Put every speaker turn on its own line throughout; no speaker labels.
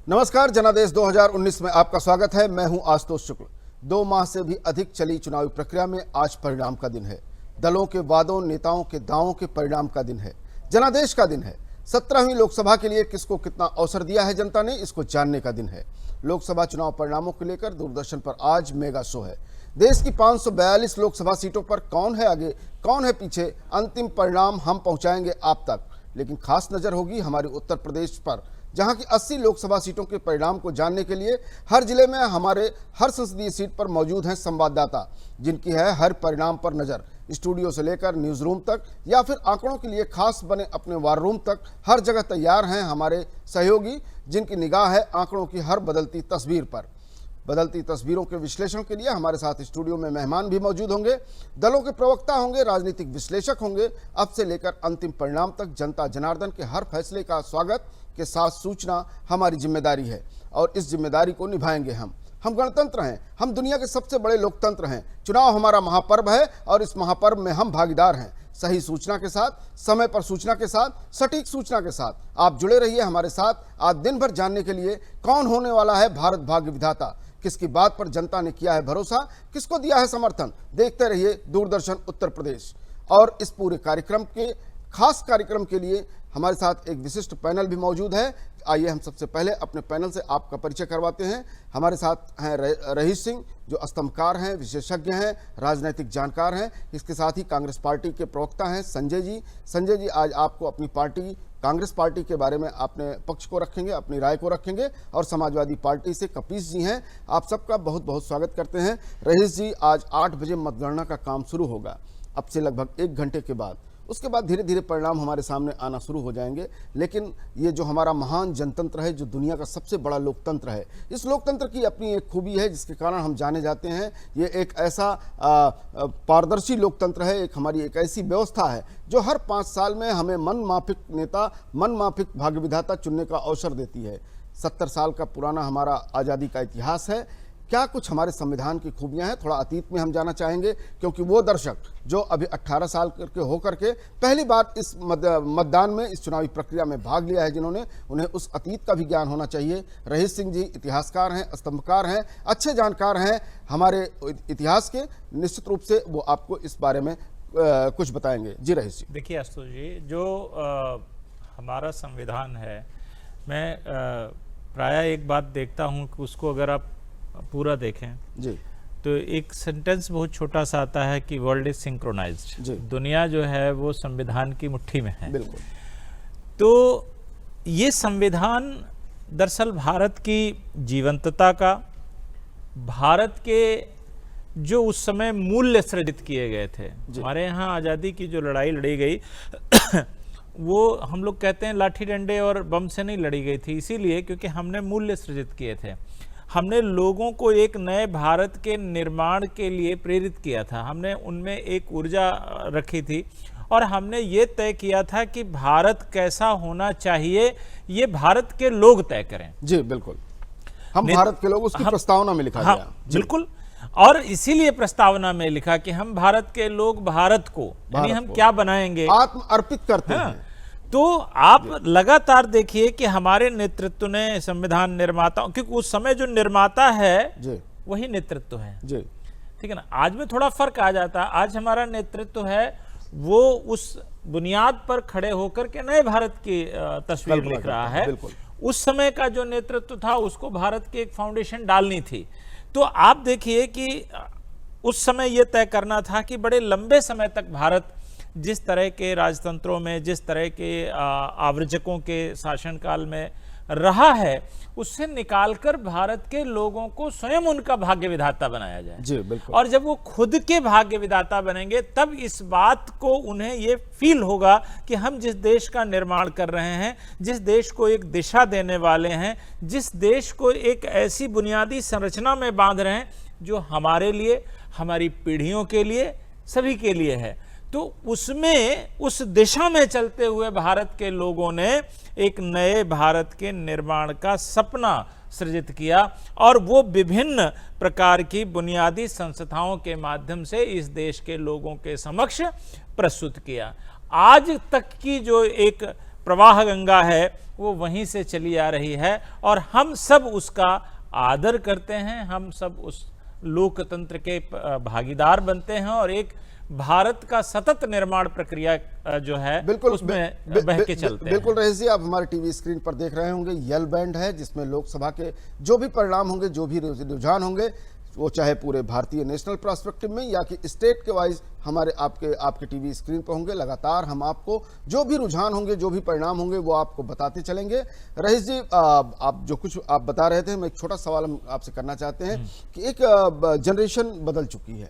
नमस्कार, जनादेश 2019 में आपका स्वागत है। मैं हूं आशुतोष शुक्ल। 2 माह से भी अधिक चली चुनावी प्रक्रिया में आज परिणाम का दिन है। दलों के वादों, नेताओं के दावों के परिणाम का दिन है। जनादेश का दिन है। 17वीं लोकसभा के लिए किसको कितना अवसर दिया है जनता ने, इसको जानने का दिन है। लोकसभा चुनाव परिणामों को लेकर दूरदर्शन पर आज मेगा शो है। देश की 542 लोकसभा सीटों पर कौन है आगे, कौन है पीछे, अंतिम परिणाम हम पहुंचाएंगे आप तक। लेकिन खास नजर होगी हमारे उत्तर प्रदेश पर, जहां की 80 लोकसभा सीटों के परिणाम को जानने के लिए हर जिले में हमारे हर संसदीय सीट पर मौजूद हैं संवाददाता, जिनकी है हर परिणाम पर नजर। स्टूडियो से लेकर न्यूज रूम तक या फिर आंकड़ों के लिए खास बने अपने वार रूम तक, हर जगह तैयार हैं हमारे सहयोगी, जिनकी निगाह है आंकड़ों की हर बदलती तस्वीर पर। बदलती तस्वीरों के विश्लेषण के लिए हमारे साथ स्टूडियो में मेहमान भी मौजूद होंगे। दलों के प्रवक्ता होंगे, राजनीतिक विश्लेषक होंगे। अब से लेकर अंतिम परिणाम तक जनता जनार्दन के हर फैसले का स्वागत के साथ सूचना हमारी जिम्मेदारी है और इस जिम्मेदारी को निभाएंगे हम गणतंत्र हैं, हम दुनिया के सबसे बड़े लोकतंत्र हैं। चुनाव हमारा महापर्व है और इस महापर्व में हम भागीदार हैं। सही सूचना के साथ, समय पर सूचना के साथ, सटीक सूचना के साथ आप जुड़े रहिए हमारे साथ। आज दिन भर जानने के लिए कौन होने वाला है भारत भाग्य विधाता, किसकी बात पर जनता ने किया है भरोसा, किसको दिया है समर्थन। देखते रहिए दूरदर्शन उत्तर प्रदेश। और इस पूरे कार्यक्रम के खास कार्यक्रम के लिए हमारे साथ एक विशिष्ट पैनल भी मौजूद है। आइए हम सबसे पहले अपने पैनल से आपका परिचय करवाते हैं। हमारे साथ हैं रहीश सिंह, जो स्तंभकार हैं, विशेषज्ञ हैं, राजनीतिक जानकार हैं। इसके साथ ही कांग्रेस पार्टी के प्रवक्ता हैं संजय जी। संजय जी, आज आपको अपनी पार्टी कांग्रेस पार्टी के बारे में अपने पक्ष को रखेंगे, अपनी राय को रखेंगे। और समाजवादी पार्टी से कपीस जी हैं। आप सबका बहुत बहुत स्वागत करते हैं। रहीश जी, आज 8 बजे मतगणना का काम शुरू होगा, अब से लगभग 1 घंटे के बाद। उसके बाद धीरे धीरे परिणाम हमारे सामने आना शुरू हो जाएंगे। लेकिन ये जो हमारा महान जनतंत्र है, जो दुनिया का सबसे बड़ा लोकतंत्र है, इस लोकतंत्र की अपनी एक खूबी है जिसके कारण हम जाने जाते हैं। ये एक ऐसा पारदर्शी लोकतंत्र है, हमारी एक ऐसी व्यवस्था है जो हर 5 साल में हमें मनमाफिक नेता, मनमाफिक भाग्य विधाता चुनने का अवसर देती है। 70 साल का पुराना हमारा आज़ादी का इतिहास है। क्या कुछ हमारे संविधान की खूबियां हैं, थोड़ा अतीत में हम जाना चाहेंगे, क्योंकि वो दर्शक जो अभी 18 साल के होकर के पहली बार इस मतदान में, इस चुनावी प्रक्रिया में भाग लिया है, जिन्होंने, उन्हें उस अतीत का भी ज्ञान होना चाहिए। रहीश सिंह जी इतिहासकार हैं, स्तंभकार हैं, अच्छे जानकार हैं हमारे इतिहास के। निश्चित रूप से वो आपको इस बारे में कुछ बताएंगे। जी रहीश जी।
देखिए आशुतोष जी, जो हमारा संविधान है, मैं प्रायः एक बात देखता हूँ कि उसको अगर आप पूरा देखें
जी,
तो एक सेंटेंस बहुत छोटा सा आता है कि वर्ल्ड इज सिंक्रोनाइज्ड। दुनिया जो है वो संविधान की मुट्ठी में है।
बिल्कुल।
तो ये संविधान दरअसल भारत की जीवंतता का, भारत के जो उस समय मूल्य सृजित किए गए थे, हमारे यहाँ आज़ादी की जो लड़ाई लड़ी गई वो हम लोग कहते हैं लाठी डंडे और बम से नहीं लड़ी गई थी, इसीलिए क्योंकि हमने मूल्य सृजित किए थे। हमने लोगों को एक नए भारत के निर्माण के लिए प्रेरित किया था। हमने उनमें एक ऊर्जा रखी थी और हमने ये तय किया था कि भारत कैसा होना चाहिए ये भारत के लोग तय करें।
जी बिल्कुल, हम भारत के लोग, उसकी प्रस्तावना में लिखा गया।
बिल्कुल, और इसीलिए प्रस्तावना में लिखा कि हम भारत के लोग भारत को, यानी हम क्या बनाएंगे,
आत्म अर्पित करते हैं।
तो आप लगातार देखिए कि हमारे नेतृत्व ने, संविधान निर्माताओं, क्योंकि उस समय जो निर्माता है वही नेतृत्व है जी, ठीक है ना। आज में थोड़ा फर्क आ जाता है। आज हमारा नेतृत्व है वो उस बुनियाद पर खड़े होकर के नए भारत की तस्वीर लिख रहा है। उस समय का जो नेतृत्व था उसको भारत की एक फाउंडेशन डालनी थी। तो आप देखिए कि उस समय यह तय करना था कि बड़े लंबे समय तक भारत जिस तरह के राजतंत्रों में, जिस तरह के आव्रजकों के शासनकाल में रहा है, उससे निकालकर भारत के लोगों को स्वयं उनका भाग्य विधाता बनाया जाए।
जी बिल्कुल।
और जब वो खुद के भाग्य विधाता बनेंगे तब इस बात को उन्हें ये फील होगा कि हम जिस देश का निर्माण कर रहे हैं, जिस देश को एक दिशा देने वाले हैं, जिस देश को एक ऐसी बुनियादी संरचना में बांध रहे हैं जो हमारे लिए, हमारी पीढ़ियों के लिए, सभी के लिए है। तो उसमें, उस दिशा में चलते हुए भारत के लोगों ने एक नए भारत के निर्माण का सपना सृजित किया और वो विभिन्न प्रकार की बुनियादी संस्थाओं के माध्यम से इस देश के लोगों के समक्ष प्रस्तुत किया। आज तक की जो एक प्रवाह गंगा है वो वहीं से चली आ रही है और हम सब उसका आदर करते हैं, हम सब उस लोकतंत्र के भागीदार बनते हैं और एक भारत का सतत निर्माण प्रक्रिया जो है
बिल्कुल
उसमें बह के चलते हैं।
बिल्कुल रईस जी, आप हमारे टीवी स्क्रीन पर देख रहे होंगे यल बैंड है जिसमें लोकसभा के जो भी परिणाम होंगे, जो भी रुझान होंगे, वो चाहे पूरे भारतीय नेशनल पर्सपेक्टिव में या कि स्टेट के वाइज हमारे आपके टीवी स्क्रीन पर होंगे। लगातार हम आपको जो भी रुझान होंगे, जो भी परिणाम होंगे, वो आपको बताते चलेंगे। रईस जी, आप जो कुछ आप बता रहे थे, मैं एक छोटा सवाल हम आपसे करना चाहते हैं कि एक जनरेशन बदल चुकी है,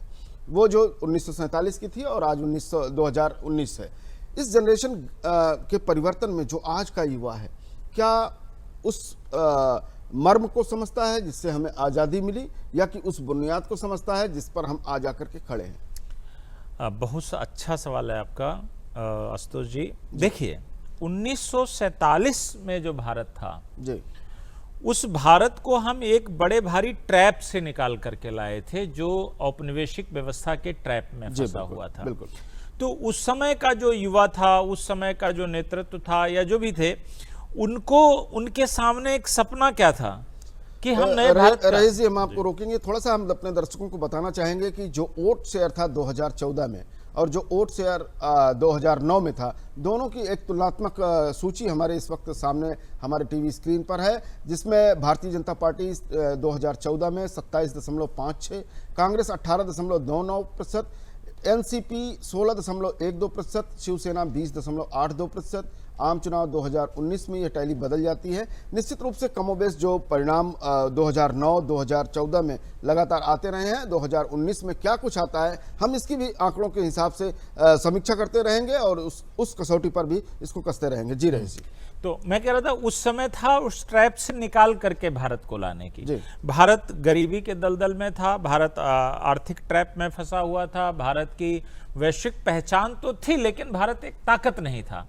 वो जो 1947 की थी और आज 2019 है। इस जनरेशन के परिवर्तन में जो आज का युवा है, क्या उस मर्म को समझता है जिससे हमें आज़ादी मिली, या कि उस बुनियाद को समझता है जिस पर हम आज आकर के खड़े हैं?
बहुत अच्छा सवाल है आपका आशुतोष जी। देखिए, 1947 में जो भारत था
जी,
उस भारत को हम एक बड़े भारी ट्रैप से निकाल करके लाए थे, जो औपनिवेशिक व्यवस्था के ट्रैप में फंसा हुआ था।
बिल्कुल।
तो उस समय का जो युवा था, उस समय का जो नेतृत्व था या जो भी थे, उनको उनके सामने एक सपना क्या था कि हम नए भारत का।
रईस जी, हम आपको रोकेंगे थोड़ा सा। हम अपने दर्शकों को बताना चाहेंगे कि जो वोट शेयर था 2014 में और जो वोट शेयर 2009 में था, दोनों की एक तुलनात्मक सूची हमारे इस वक्त सामने हमारे टीवी स्क्रीन पर है, जिसमें भारतीय जनता पार्टी 2014 में 27.56, कांग्रेस 18.29%, एनसीपी 16.12%, शिवसेना 20.82%। आम चुनाव 2019 में यह टैली बदल जाती है। निश्चित रूप से कमोबेश जो परिणाम 2009-2014 में लगातार आते रहे हैं, 2019 में क्या कुछ आता है, हम इसकी भी आंकड़ों के हिसाब से समीक्षा करते रहेंगे और उस कसौटी पर भी इसको कसते रहेंगे। जी रईस जी।
तो मैं कह रहा था, उस समय था उस ट्रैप से निकाल करके भारत को लाने की। भारत गरीबी के दलदल में था, भारत आर्थिक ट्रैप में फंसा हुआ था, भारत की वैश्विक पहचान तो थी लेकिन भारत एक ताकत नहीं था।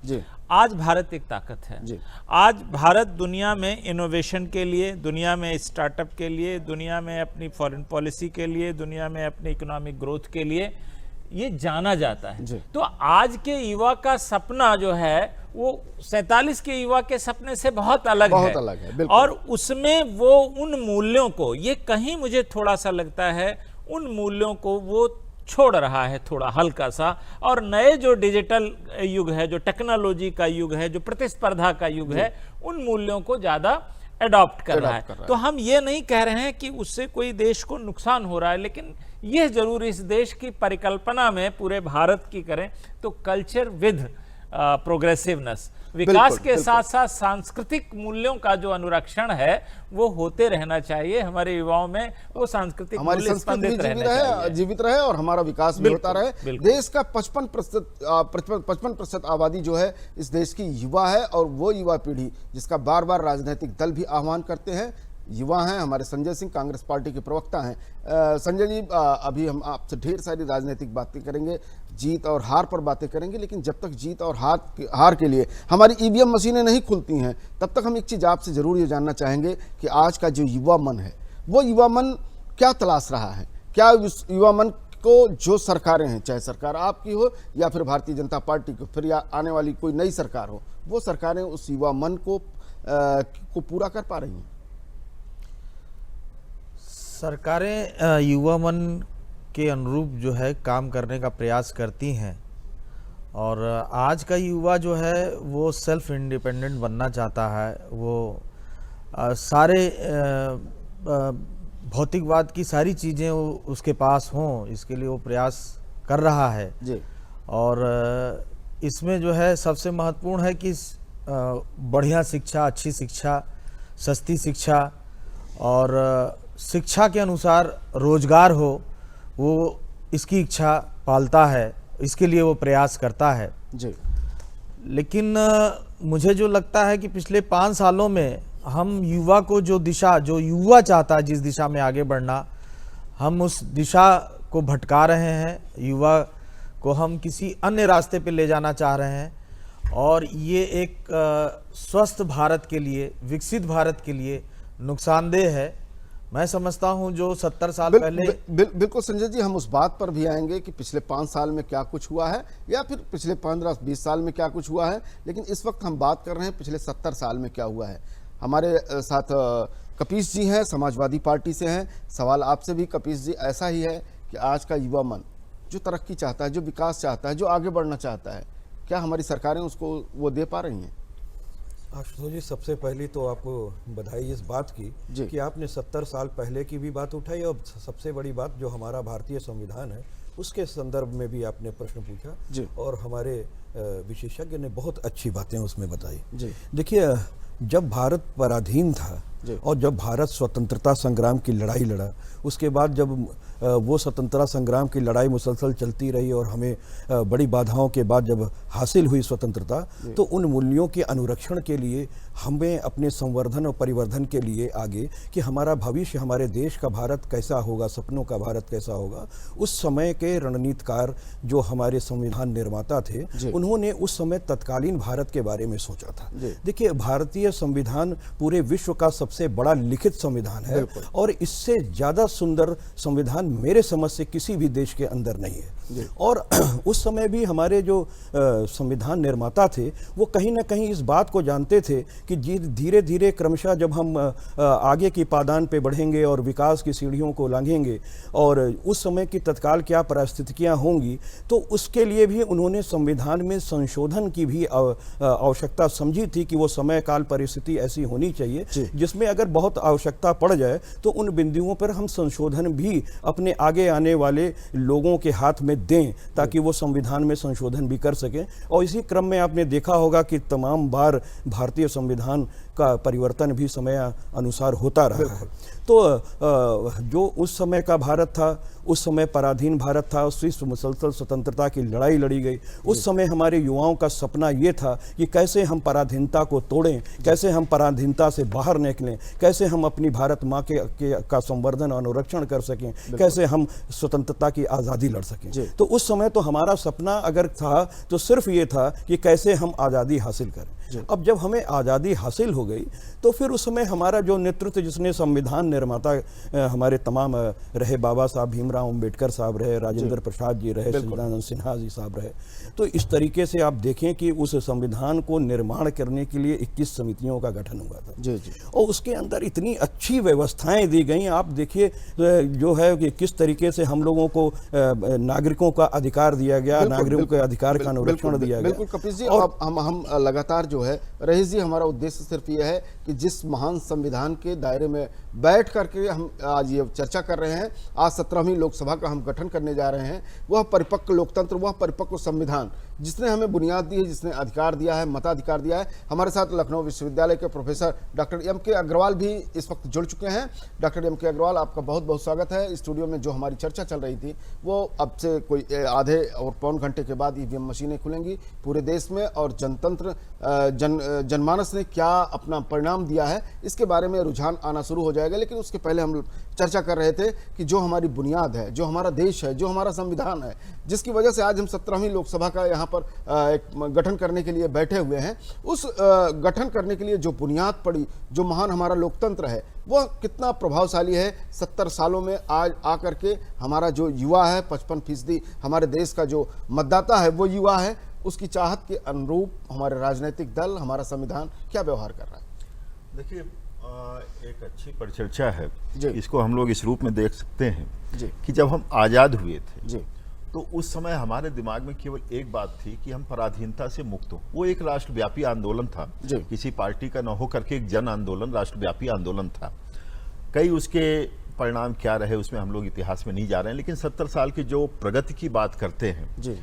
आज भारत एक ताकत है। आज भारत दुनिया में इनोवेशन के लिए, दुनिया में स्टार्टअप के लिए, दुनिया में अपनी फॉरेन पॉलिसी के लिए, दुनिया में अपनी इकोनॉमिक ग्रोथ के लिए ये जाना जाता है। तो आज के युवा का सपना जो है वो 47 के युवा के सपने से बहुत अलग है। और उसमें वो उन मूल्यों को, ये कहीं मुझे थोड़ा सा लगता है, उन मूल्यों को वो छोड़ रहा है थोड़ा हल्का सा, और नए जो डिजिटल युग है, जो टेक्नोलॉजी का युग है, जो प्रतिस्पर्धा का युग है, उन मूल्यों को ज्यादा अडॉप्ट कर रहा है। तो हम ये नहीं कह रहे हैं कि उससे कोई देश को नुकसान हो रहा है, लेकिन यह जरूर इस देश की परिकल्पना में पूरे भारत की करें तो कल्चर विद प्रोग्रेसिवनेस, विकास के साथ साथ सांस्कृतिक मूल्यों का जो अनुरक्षण है वो होते रहना चाहिए। हमारे युवाओं में वो सांस्कृतिक
हमारी संस्कृति जीवित रहे और हमारा विकास भी होता रहे। देश का 55% आबादी जो है इस देश की युवा है, और वो युवा पीढ़ी जिसका बार बार राजनीतिक दल भी आह्वान करते हैं, युवा हैं। हमारे संजय सिंह कांग्रेस पार्टी के प्रवक्ता हैं। संजय जी, अभी हम आपसे ढेर सारी राजनीतिक बातें करेंगे, जीत और हार पर बातें करेंगे, लेकिन जब तक जीत और हार के लिए हमारी ईवीएम मशीनें नहीं खुलती हैं, तब तक हम एक चीज़ आपसे ज़रूर ये जानना चाहेंगे कि आज का जो युवा मन है, वो युवा मन क्या तलाश रहा है? क्या उस युवा मन को जो सरकारें हैं, चाहे सरकार आपकी हो या फिर भारतीय जनता पार्टी की, फिर या आने वाली कोई नई सरकार हो, वो सरकारें उस युवा मन को पूरा कर पा रही हैं?
सरकारें युवा मन के अनुरूप जो है काम करने का प्रयास करती हैं, और आज का युवा जो है वो सेल्फ इंडिपेंडेंट बनना चाहता है। वो सारे भौतिकवाद की सारी चीज़ें उसके पास हों, इसके लिए वो प्रयास कर रहा है जी। और इसमें जो है सबसे महत्वपूर्ण है कि बढ़िया शिक्षा, अच्छी शिक्षा, सस्ती शिक्षा और शिक्षा के अनुसार रोजगार हो, वो इसकी इच्छा पालता है, इसके लिए वो प्रयास करता है जी। लेकिन मुझे जो लगता है कि पिछले 5 सालों में हम युवा को जो दिशा, जो युवा चाहता है जिस दिशा में आगे बढ़ना, हम उस दिशा को भटका रहे हैं। युवा को हम किसी अन्य रास्ते पे ले जाना चाह रहे हैं, और ये एक स्वस्थ भारत के लिए, विकसित भारत के लिए नुकसानदेह है। मैं समझता हूं जो 70 साल पहले
बिल्कुल संजय जी, हम उस बात पर भी आएंगे कि पिछले 5 साल में क्या कुछ हुआ है या फिर पिछले 15-20 साल में क्या कुछ हुआ है, लेकिन इस वक्त हम बात कर रहे हैं पिछले 70 साल में क्या हुआ है। हमारे साथ कपीस जी हैं, समाजवादी पार्टी से हैं। सवाल आपसे भी कपीस जी ऐसा ही है कि आज का युवा मन जो तरक्की चाहता है, जो विकास चाहता है, जो आगे बढ़ना चाहता है, क्या हमारी सरकारें उसको वो दे पा रही हैं?
आशुतोष जी, सबसे पहली तो आपको बधाई इस बात की कि आपने 70 साल पहले की भी बात उठाई और सबसे बड़ी बात जो हमारा भारतीय संविधान है उसके संदर्भ में भी आपने प्रश्न पूछा और हमारे विशेषज्ञ ने बहुत अच्छी बातें उसमें बताई। देखिए, जब भारत पराधीन था और जब भारत स्वतंत्रता संग्राम की लड़ाई लड़ा, उसके बाद जब वो स्वतंत्रता संग्राम की लड़ाई मुसलसल चलती रही और हमें बड़ी बाधाओं के बाद जब हासिल हुई स्वतंत्रता, तो उन मूल्यों के अनुरक्षण के लिए हमें अपने संवर्धन और परिवर्धन के लिए आगे कि हमारा भविष्य, हमारे देश का भारत कैसा होगा, सपनों का भारत कैसा होगा, उस समय के रणनीतिकार जो हमारे संविधान निर्माता थे, उन्होंने उस समय तत्कालीन भारत के बारे में सोचा था। देखिए, भारतीय संविधान पूरे विश्व का सबसे बड़ा लिखित संविधान है और इससे ज्यादा सुंदर संविधान मेरे समझ से किसी भी देश के अंदर नहीं है। और उस समय भी हमारे जो संविधान निर्माता थे वो कहीं ना कहीं इस बात को जानते थे कि धीरे धीरे क्रमशः जब हम आगे की पादान पे बढ़ेंगे और विकास की सीढ़ियों को लांघेंगे और उस समय की तत्काल क्या परिस्थितियां होंगी, तो उसके लिए भी उन्होंने संविधान में संशोधन की भी आवश्यकता समझी थी कि वो समय काल परिस्थिति ऐसी होनी चाहिए जिसमें अगर बहुत आवश्यकता पड़ जाए तो उन बिंदुओं पर हम संशोधन भी अपने आगे आने वाले लोगों के हाथ में दें ताकि वो संविधान में संशोधन भी कर सकें। और इसी क्रम में आपने देखा होगा कि तमाम बार भारतीय संविधान का परिवर्तन भी समय अनुसार होता रहा है। तो जो उस समय का भारत था, उस समय पराधीन भारत था, उस मुसलसल स्वतंत्रता की लड़ाई लड़ी गई। उस समय हमारे युवाओं का सपना ये था कि कैसे हम पराधीनता को तोड़ें, कैसे हम पराधीनता से बाहर निकलें, कैसे हम अपनी भारत माँ का संवर्धन और अनुरक्षण कर सकें, कैसे हम स्वतंत्रता की आज़ादी लड़ सकें। तो उस समय तो हमारा सपना अगर था तो सिर्फ ये था कि कैसे हम आज़ादी हासिल करें। अब जब हमें आज़ादी हासिल हो गई तो फिर उस समय हमारा जो नेतृत्व, जिसने संविधान निर्माता हमारे तमाम रहे, बाबा साहब भीमराव अम्बेडकर साहब रहे, राजेंद्र प्रसाद जी रहे, सच्चिदानंद सिन्हा जी साहब रहे, तो इस तरीके से आप देखें कि उस संविधान को निर्माण करने के लिए 21 समितियों का गठन हुआ था और उसके अंदर इतनी अच्छी व्यवस्थाएं दी गई। आप देखिए जो है कि किस तरीके से हम लोगों को नागरिकों का अधिकार दिया गया, नागरिकों के अधिकार का अनुरक्षण दिया गया।
बिल्कुल कपिल जी, और हम लगातार जो है रईस जी, हमारा उद्देश्य सिर्फ ये है कि जिस महान संविधान के दायरे में बैठ करके हम आज ये चर्चा कर रहे हैं, आज 17वीं लोकसभा का हम गठन करने जा रहे हैं, वह परिपक्व लोकतंत्र, वह परिपक्व संविधान जिसने हमें बुनियाद दी है, जिसने अधिकार दिया है, मताधिकार दिया है। हमारे साथ लखनऊ विश्वविद्यालय के प्रोफेसर डॉक्टर एम.के. अग्रवाल भी इस वक्त जुड़ चुके हैं। Doctor MK. अग्रवाल, आपका बहुत बहुत स्वागत है। स्टूडियो में जो हमारी चर्चा चल रही थी वो अब से कोई आधे और पौन घंटे के बाद ईवीएम मशीनें खुलेंगी पूरे देश में और जनतंत्र जनमानस ने क्या अपना परिणाम दिया है इसके बारे में रुझान आना शुरू हो जाएगा। लेकिन उसके पहले हम चर्चा कर रहे थे कि जो हमारी बुनियाद है, जो हमारा देश है, जो हमारा संविधान है, जिसकी वजह से आज हम 17वीं लोकसभा का यहाँ पर एक गठन करने के लिए बैठे हुए हैं, उस गठन करने के लिए जो बुनियाद पड़ी, जो महान हमारा लोकतंत्र है, वह कितना प्रभावशाली है। 70 सालों में आज आकर के हमारा जो युवा है, 55% हमारे देश का जो मतदाता है वो युवा है, उसकी चाहत के अनुरूप हमारे राजनीतिक दल, हमारा संविधान क्या व्यवहार कर रहा है?
देखिए, एक अच्छी परिचर्चा है, इसको हम लोग इस रूप में देख सकते हैं कि जब हम आज़ाद हुए थे तो उस समय हमारे दिमाग में केवल एक बात थी कि हम पराधीनता से मुक्त हो। वो एक राष्ट्रव्यापी आंदोलन था, किसी पार्टी का न हो करके एक जन आंदोलन, राष्ट्रव्यापी आंदोलन था। कई उसके परिणाम क्या रहे उसमें हम लोग इतिहास में नहीं जा रहे हैं, लेकिन 70 साल की जो प्रगति की बात करते हैं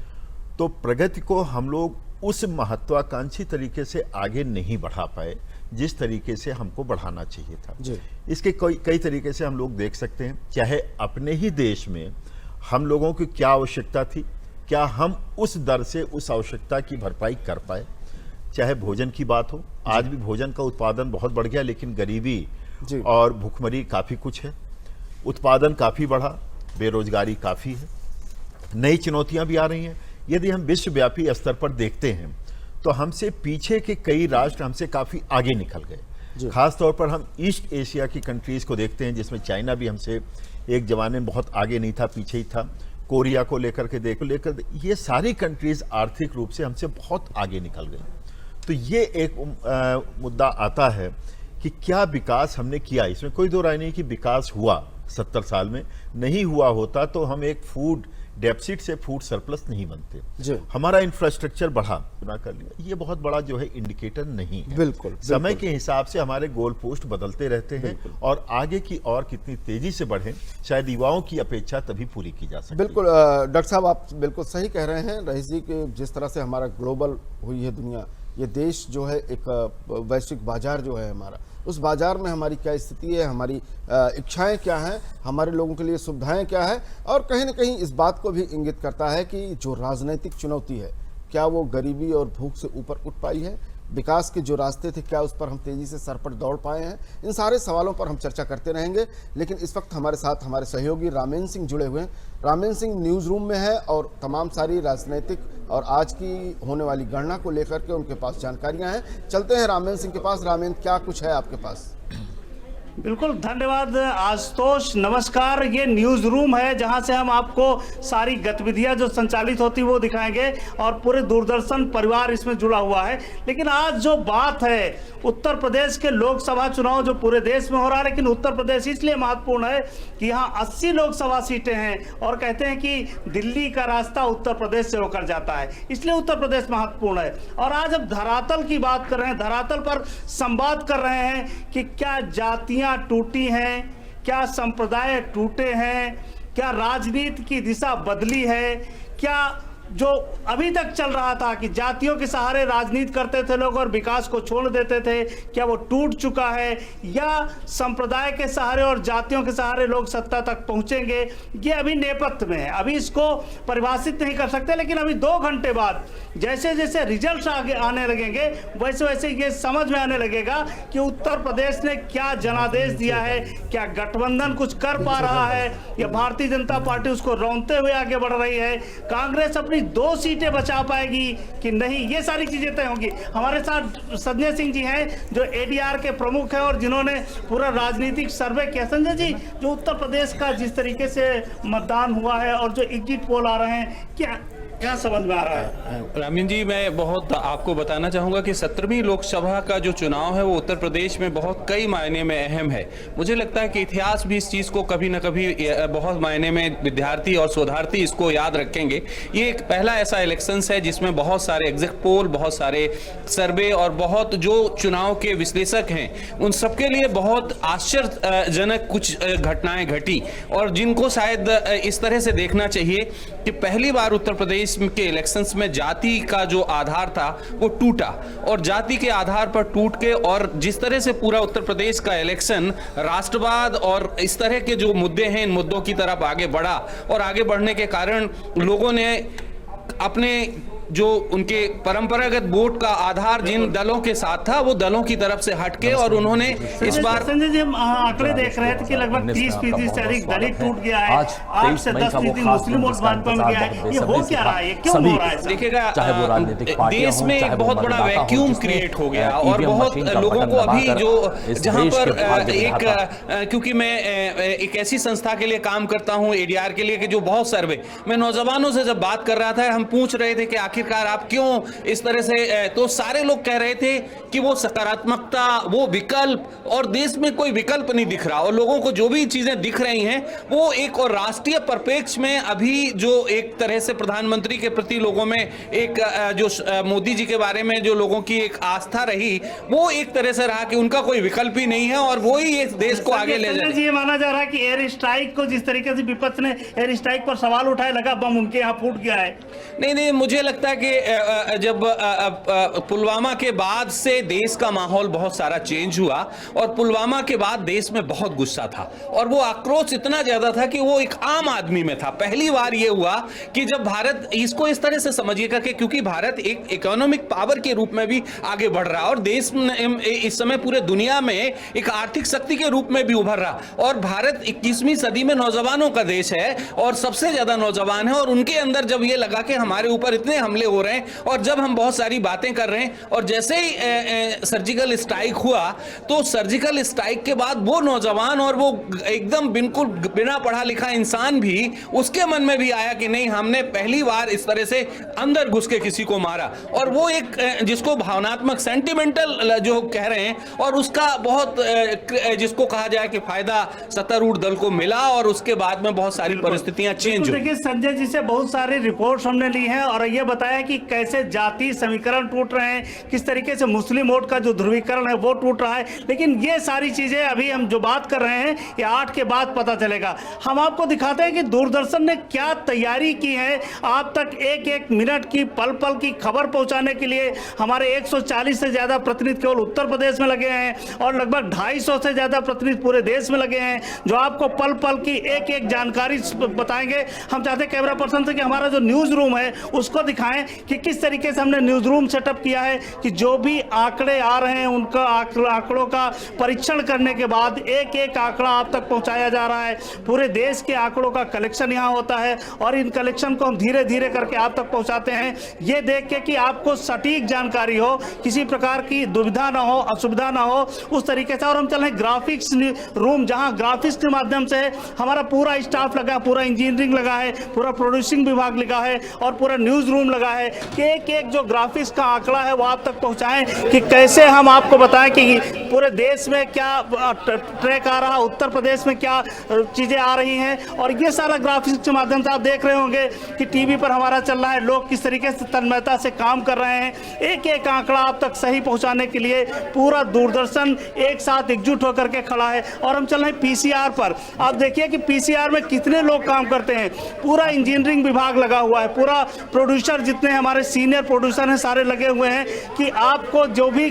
तो प्रगति को हम लोग उस महत्वाकांक्षी तरीके से आगे नहीं बढ़ा पाए जिस तरीके से हमको बढ़ाना चाहिए था। इसके कई तरीके से हम लोग देख सकते हैं, चाहे अपने ही देश में हम लोगों की क्या आवश्यकता थी, क्या हम उस दर से उस आवश्यकता की भरपाई कर पाए। चाहे भोजन की बात हो, आज भी भोजन का उत्पादन बहुत बढ़ गया, लेकिन गरीबी और भूखमरी काफ़ी कुछ है। उत्पादन काफ़ी बढ़ा, बेरोजगारी काफ़ी है, नई चुनौतियां भी आ रही हैं। यदि हम विश्वव्यापी स्तर पर देखते हैं तो हमसे पीछे के कई राष्ट्र हमसे काफ़ी आगे निकल गए। खास तौर पर हम ईस्ट एशिया की कंट्रीज को देखते हैं, जिसमें चाइना भी हमसे एक जमाने में बहुत आगे नहीं था, पीछे ही था। कोरिया को लेकर के लेकर ये सारी कंट्रीज आर्थिक रूप से हमसे बहुत आगे निकल गई। तो ये एक मुद्दा आता है कि क्या विकास हमने किया। इसमें कोई दो राय नहीं कि विकास हुआ 70 साल में। नहीं हुआ होता तो हम एक फूड डेफिसिट से फूड सरप्लस नहीं बनते। हमारा इंफ्रास्ट्रक्चर बढ़ा, ना कर लिया, ये बहुत बड़ा जो है इंडिकेटर नहीं है।
बिल्कुल,
समय के हिसाब से हमारे गोल पोस्ट बदलते रहते हैं और आगे की और कितनी तेजी से बढ़े, शायद युवाओं की अपेक्षा तभी पूरी की जा सकती है।
बिल्कुल डॉक्टर साहब, आप बिल्कुल सही कह रहे हैं। रईस जी के जिस तरह से हमारा ग्लोबल हुई है दुनिया, ये देश जो है एक वैश्विक बाजार जो है हमारा, उस बाजार में हमारी क्या स्थिति है, हमारी इच्छाएं क्या हैं, हमारे लोगों के लिए सुविधाएं क्या है, और कहीं ना कहीं इस बात को भी इंगित करता है कि जो राजनीतिक चुनौती है, क्या वो गरीबी और भूख से ऊपर उठ पाई है, विकास के जो रास्ते थे क्या उस पर हम तेज़ी से सरपट दौड़ पाए हैं। इन सारे सवालों पर हम चर्चा करते रहेंगे, लेकिन इस वक्त हमारे साथ हमारे सहयोगी रामेन सिंह जुड़े हुए हैं। रामेन सिंह न्यूज़ रूम में है और तमाम सारी राजनीतिक और आज की होने वाली गणना को लेकर के उनके पास जानकारियां हैं। चलते हैं रामेन सिंह के पास। रामेन, क्या कुछ है आपके पास?
बिल्कुल, धन्यवाद आशुतोष। नमस्कार। ये न्यूज़ रूम है जहां से हम आपको सारी गतिविधियां जो संचालित होती वो दिखाएंगे और पूरे दूरदर्शन परिवार इसमें जुड़ा हुआ है। लेकिन आज जो बात है, उत्तर प्रदेश के लोकसभा चुनाव जो पूरे देश में हो रहा है, लेकिन उत्तर प्रदेश इसलिए महत्वपूर्ण है कि यहाँ 80 लोकसभा सीटें हैं और कहते हैं कि दिल्ली का रास्ता उत्तर प्रदेश से होकर जाता है, इसलिए उत्तर प्रदेश महत्वपूर्ण है। और आज अब धरातल की बात कर रहे हैं, धरातल पर संवाद कर रहे हैं कि क्या जातियां टूटी हैं, क्या संप्रदाय टूटे हैं, क्या राजनीति की दिशा बदली है, क्या जो अभी तक चल रहा था कि जातियों के सहारे राजनीति करते थे लोग और विकास को छोड़ देते थे, क्या वो टूट चुका है, या संप्रदाय के सहारे और जातियों के सहारे लोग सत्ता तक पहुंचेंगे, ये अभी नेपथ्य में है, अभी इसको परिभाषित नहीं कर सकते। लेकिन अभी 2 घंटे बाद जैसे जैसे रिजल्ट आगे आने लगेंगे, वैसे वैसे ये समझ में आने लगेगा कि उत्तर प्रदेश ने क्या जनादेश दिया है, क्या गठबंधन कुछ कर पा रहा है या भारतीय जनता पार्टी उसको रौंदते हुए आगे बढ़ रही है, कांग्रेस अपनी 2 सीटें बचा पाएगी कि नहीं, ये सारी चीजें तय होंगी। हमारे साथ संजय सिंह जी हैं जो एडीआर के प्रमुख हैं और जिन्होंने पूरा राजनीतिक सर्वे किया। संजय जी, जो उत्तर प्रदेश का जिस तरीके से मतदान हुआ है और जो एग्जिट पोल आ रहे हैं, क्या समझ में आ रहा है?
रामीन जी, मैं बहुत आपको बताना चाहूँगा कि 17वीं लोकसभा का जो चुनाव है वो उत्तर प्रदेश में बहुत कई मायने में अहम है। मुझे लगता है कि इतिहास भी इस चीज़ को कभी न कभी बहुत मायने में विद्यार्थी और शोधार्थी इसको याद रखेंगे। ये एक पहला ऐसा इलेक्शंस है जिसमें बहुत सारे एग्जिट पोल, बहुत सारे सर्वे और बहुत जो चुनाव के विश्लेषक हैं उन सबके लिए बहुत आश्चर्यजनक कुछ घटनाएं घटी और जिनको शायद इस तरह से देखना चाहिए कि पहली बार उत्तर प्रदेश के इलेक्शंस में जाति का जो आधार था वो टूटा और जाति के आधार पर टूट के, और जिस तरह से पूरा उत्तर प्रदेश का इलेक्शन राष्ट्रवाद और इस तरह के जो मुद्दे हैं इन मुद्दों की तरफ आगे बढ़ा और आगे बढ़ने के कारण लोगों ने अपने जो उनके परंपरागत वोट का आधार जिन दलों के साथ था वो दलों की तरफ से हटके और उन्होंने इस बार
संजय जी, हम आंकड़े देख रहे थे कि लगभग 30% से अधिक दलित टूट गया है, 8 से 10% मुस्लिम वोट भाजपा में गया है। ये हो क्या रहा है, क्यों हो रहा है?
देखिएगा, देश में एक बहुत बड़ा वैक्यूम क्रिएट हो गया और बहुत लोगों को अभी जो जहां पर एक, क्योंकि मैं एक ऐसी संस्था के लिए काम करता हूं एडीआर के लिए कि जो बहुत सर्वे, मैं नौजवानों से जब बात कर रहा था, हम पूछ रहे थे कि आखिरकार आप क्यों इस तरह से, तो सारे लोग कह रहे थे कि वो सकारात्मकता, वो विकल्प, और देश में कोई विकल्प नहीं दिख रहा और लोगों को जो भी चीजें दिख रही हैं वो एक और राष्ट्रीय परिप्रेक्ष्य में अभी जो एक तरह से प्रधानमंत्री के प्रति लोगों में एक जो मोदी जी के बारे में जो लोगों की एक आस्था रही वो एक तरह से रहा कि उनका कोई विकल्प ही नहीं है और वो ही इस देश को आगे ले जाए।
ये माना जा रहा है कि एयर स्ट्राइक को जिस तरीके से विपक्ष ने एयर स्ट्राइक पर सवाल उठाया, लगा बम उनके यहाँ फूट गया है।
नहीं, मुझे लगता है कि जब पुलवामा के बाद से देश का माहौल बहुत सारा चेंज हुआ और पुलवामा के बाद देश में बहुत गुस्सा था और वो आक्रोश इतना ज्यादा था कि वो एक आम आदमी में था। पहली बार ये हुआ कि जब भारत, इसको इस तरह से समझिएगा कि क्योंकि भारत एक इकोनॉमिक पावर के रूप में भी आगे बढ़ रहा और देश इस समय पूरे दुनिया में एक आर्थिक शक्ति के रूप में भी उभर रहा और भारत 21वीं सदी में नौजवानों का देश है और सबसे ज्यादा नौजवान है और उनके अंदर जब ये लगा कि हमारे ऊपर इतने हमले मामले हो रहे हैं और जब हम बहुत सारी बातें कर रहे हैं और जैसे ही सर्जिकल स्ट्राइक हुआ तो सर्जिकल स्ट्राइक के बाद वो नौजवान और वो एकदम बिल्कुल बिना पढ़ा लिखा इंसान भी उसके मन में भी आया कि नहीं, हमने पहली बार इस तरह से अंदर घुस के किसी को मारा, और वो एक जिसको भावनात्मक सेंटिमेंटल जो कह रहे हैं और उसका बहुत जिसको कहा जाए कि फायदा सत्तारूढ़ दल को मिला और उसके बाद में बहुत सारी परिस्थितियां चेंज हुई।
देखिए संजय जी से बहुत सारी रिपोर्ट्स हमने ली हैं और ये बताया कि कैसे जाति समीकरण टूट रहे हैं, किस तरीके से मुस्लिम वोट का जो ध्रुवीकरण है वो टूट रहा है, लेकिन ये सारी चीजें अभी हम जो बात कर रहे हैं ये 8 के बाद पता चलेगा। हम आपको दिखाते हैं कि दूरदर्शन ने क्या तैयारी की है आप तक एक एक मिनट की पल पल की खबर पहुंचाने के लिए। हमारे 140 से ज्यादा प्रतिनिधि केवल उत्तर प्रदेश में लगे हैं और लगभग 250 से ज्यादा प्रतिनिधि पूरे देश में लगे हैं जो आपको पल पल की एक एक जानकारी बताएंगे। हम चाहते हैं कैमरा पर्सन से कि हमारा जो न्यूज रूम है उसको दिखाएं कि किस तरीके से हमने न्यूज रूम सेटअप किया है कि जो भी आंकड़े आ रहे हैं उनका आंकड़ों का परीक्षण करने के बाद एक एक आंकड़ा आप तक पहुंचाया जा रहा है। पूरे देश के आंकड़ों का कलेक्शन यहाँ होता है और इन कलेक्शन को हम धीरे धीरे करके आप तक पहुंचाते हैं, ये देख के कि आपको सटीक जानकारी हो, किसी प्रकार की दुविधा ना हो, असुविधा ना हो, उस तरीके से। और हम चल रहे ग्राफिक्स रूम जहां ग्राफिक्स के माध्यम से हमारा पूरा स्टाफ लगा है, पूरा इंजीनियरिंग लगा है, पूरा प्रोड्यूसिंग विभाग लगा है और पूरा न्यूज रूम लगा है कि एक एक जो ग्राफिक्स का आंकड़ा है वो आप तक पहुंचाएं कि कैसे हम आपको बताएं कि पूरे देश में क्या ट्रैक आ रहा है, उत्तर प्रदेश में क्या चीजें आ रही हैं। और ये सारा ग्राफिक्स के माध्यम से आप देख रहे होंगे कि टीवी पर हमारा चल रहा है, लोग किस तरीके से तन्मयता से काम कर रहे हैं। एक एक आंकड़ा आप तक सही पहुंचाने के लिए पूरा दूरदर्शन एक साथ एकजुट होकर के खड़ा है। और हम चल रहे हैं पीसीआर पर। आप देखिए कि पीसीआर में कितने लोग काम करते हैं, पूरा इंजीनियरिंग विभाग लगा हुआ है, पूरा प्रोड्यूसर जितने हमारे सीनियर प्रोड्यूसर हैं सारे लगे हुए हैं कि आपको जो भी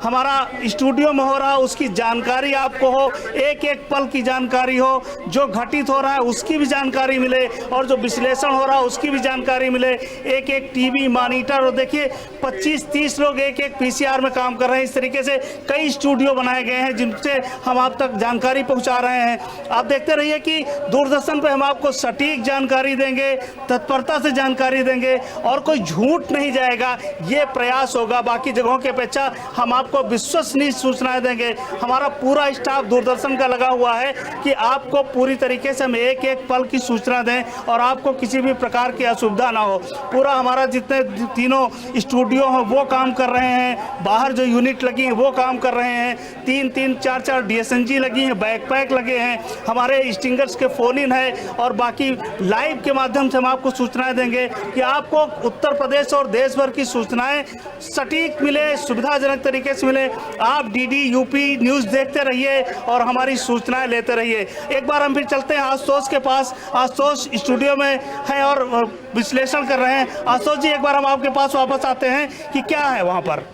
हमारा स्टूडियो में हो रहा है उसकी जानकारी आपको हो, एक एक पल की जानकारी हो, जो घटित हो रहा है उसकी भी जानकारी मिले और जो विश्लेषण हो रहा है उसकी भी जानकारी मिले। एक एक टीवी मॉनिटर, और देखिए 25-30 लोग एक एक पीसीआर में काम कर रहे हैं। इस तरीके से कई स्टूडियो बनाए गए हैं जिनसे हम आप तक जानकारी पहुंचा रहे हैं। आप देखते रहिए कि दूरदर्शन पे हम आपको सटीक जानकारी देंगे, तत्परता से जानकारी देंगे और कोई झूठ नहीं जाएगा, ये प्रयास होगा। बाकी जगहों की अपेक्षा हम आपको विश्वसनीय सूचनाएं देंगे। हमारा पूरा स्टाफ दूरदर्शन का लगा हुआ है कि आपको पूरी तरीके से हम एक एक पल की सूचना दें और आपको किसी भी प्रकार की असुविधा ना हो। पूरा हमारा जितने तीनों स्टूडियो हैं वो काम कर रहे हैं, बाहर जो यूनिट लगी हैं वो काम कर रहे हैं, 3-3, 4-4 DSNG लगी हैं, बैकपैक लगे हैं, हमारे स्टिंगर्स के फोन इन है और बाकी लाइव के माध्यम से हम आपको सूचनाएं देंगे कि आपको उत्तर प्रदेश और देश भर की सूचनाएं सटीक मिले, सुविधाजनक तरीके से मिले। आप DD UP न्यूज़ देखते रहिए और हमारी सूचनाएं लेते रहिए। एक बार हम फिर चलते हैं आशुतोष के पास। आशुतोष स्टूडियो में है और विश्लेषण कर रहे हैं। आशुतोष जी, एक बार हम आपके पास वापस आते हैं कि क्या है वहाँ पर।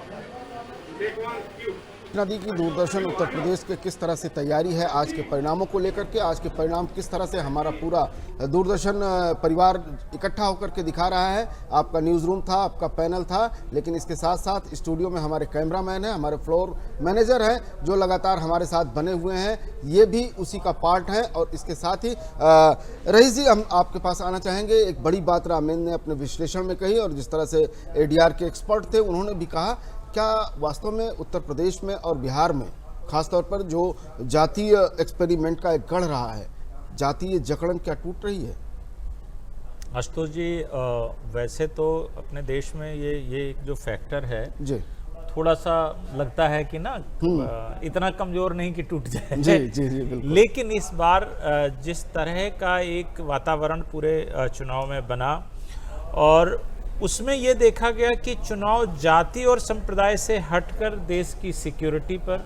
नदी की दूरदर्शन उत्तर प्रदेश के किस तरह से तैयारी है आज के परिणामों को लेकर के, आज के परिणाम किस तरह से हमारा पूरा दूरदर्शन परिवार इकट्ठा होकर के दिखा रहा है। आपका न्यूज़ रूम था, आपका पैनल था, लेकिन इसके साथ साथ स्टूडियो में हमारे कैमरामैन हैं, हमारे फ्लोर मैनेजर हैं जो लगातार हमारे साथ बने हुए हैं, ये भी उसी का पार्ट है। और इसके साथ ही रईस जी, हम आपके पास आना चाहेंगे। एक बड़ी बात रामेन ने अपने विश्लेषण में कही और जिस तरह से ADR के एक्सपर्ट थे उन्होंने भी कहा, क्या वास्तव में उत्तर प्रदेश में और बिहार में खासतौर पर जो जातीय एक्सपेरिमेंट का एक गढ़ रहा है, जातीय जकड़न क्या टूट रही है?
आशुतोष जी, वैसे तो अपने देश में ये एक जो फैक्टर है
जी,
थोड़ा सा लगता है कि ना इतना कमजोर नहीं कि टूट जाए।
जी जी जी बिल्कुल।
लेकिन इस बार जिस तरह का एक वातावरण पूरे चुनाव में बना और उसमें यह देखा गया कि चुनाव जाति और संप्रदाय से हटकर देश की सिक्योरिटी पर,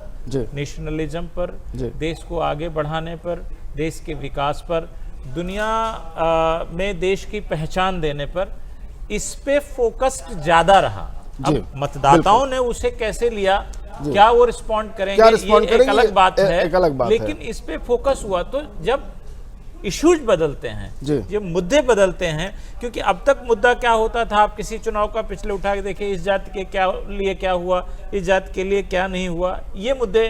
नेशनलिज्म पर, देश को आगे बढ़ाने पर, देश के विकास पर, दुनिया में देश की पहचान देने पर, इस पे फोकस्ड ज्यादा रहा। अब मतदाताओं ने उसे कैसे लिया, क्या वो रिस्पॉन्ड करेंगे, ये एक अलग बात है, लेकिन इस पे फोकस हुआ। तो जब इश्यूज बदलते हैं, ये मुद्दे बदलते हैं, क्योंकि अब तक मुद्दा क्या होता था, आप किसी चुनाव का पिछले उठा के देखिए, इस जाति के क्या लिए क्या हुआ, इस जाति के लिए क्या नहीं हुआ, ये मुद्दे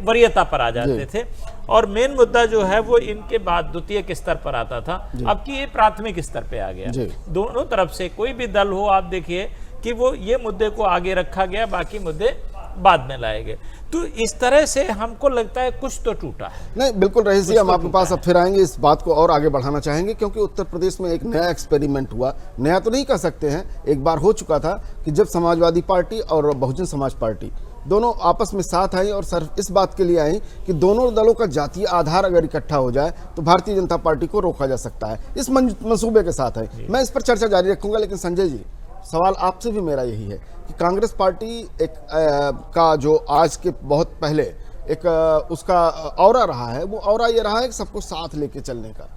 वरीयता पर आ जाते थे और मेन मुद्दा जो है वो इनके बाद द्वितीयक स्तर पर आता था। अब कि ये प्राथमिक स्तर पे आ गया। दोनों तरफ से कोई भी दल हो, आप देखिए कि वो ये मुद्दे को आगे रखा गया, बाकी मुद्दे बाद में लाए गए। तो इस तरह से हमको लगता है कुछ तो टूटा है।
नहीं, बिल्कुल रईस जी, हम आपके पास अब फिर आएंगे, इस बात को और आगे बढ़ाना चाहेंगे, क्योंकि उत्तर प्रदेश में एक नया एक्सपेरिमेंट हुआ। नया तो नहीं कह सकते हैं, एक बार हो चुका था कि जब समाजवादी पार्टी और बहुजन समाज पार्टी दोनों आपस में साथ आई और सिर्फ इस बात के लिए आई कि दोनों दलों का जातीय आधार अगर इकट्ठा हो जाए तो भारतीय जनता पार्टी को रोका जा सकता है। इस मंसूबे के साथ है। मैं इस पर चर्चा जारी रखूंगा, लेकिन संजय जी, सवाल आपसे भी मेरा यही है कि कांग्रेस पार्टी एक का जो आज के बहुत पहले एक उसका औरा रहा है, वो औरा ये रहा है कि सबको साथ लेके चलने का।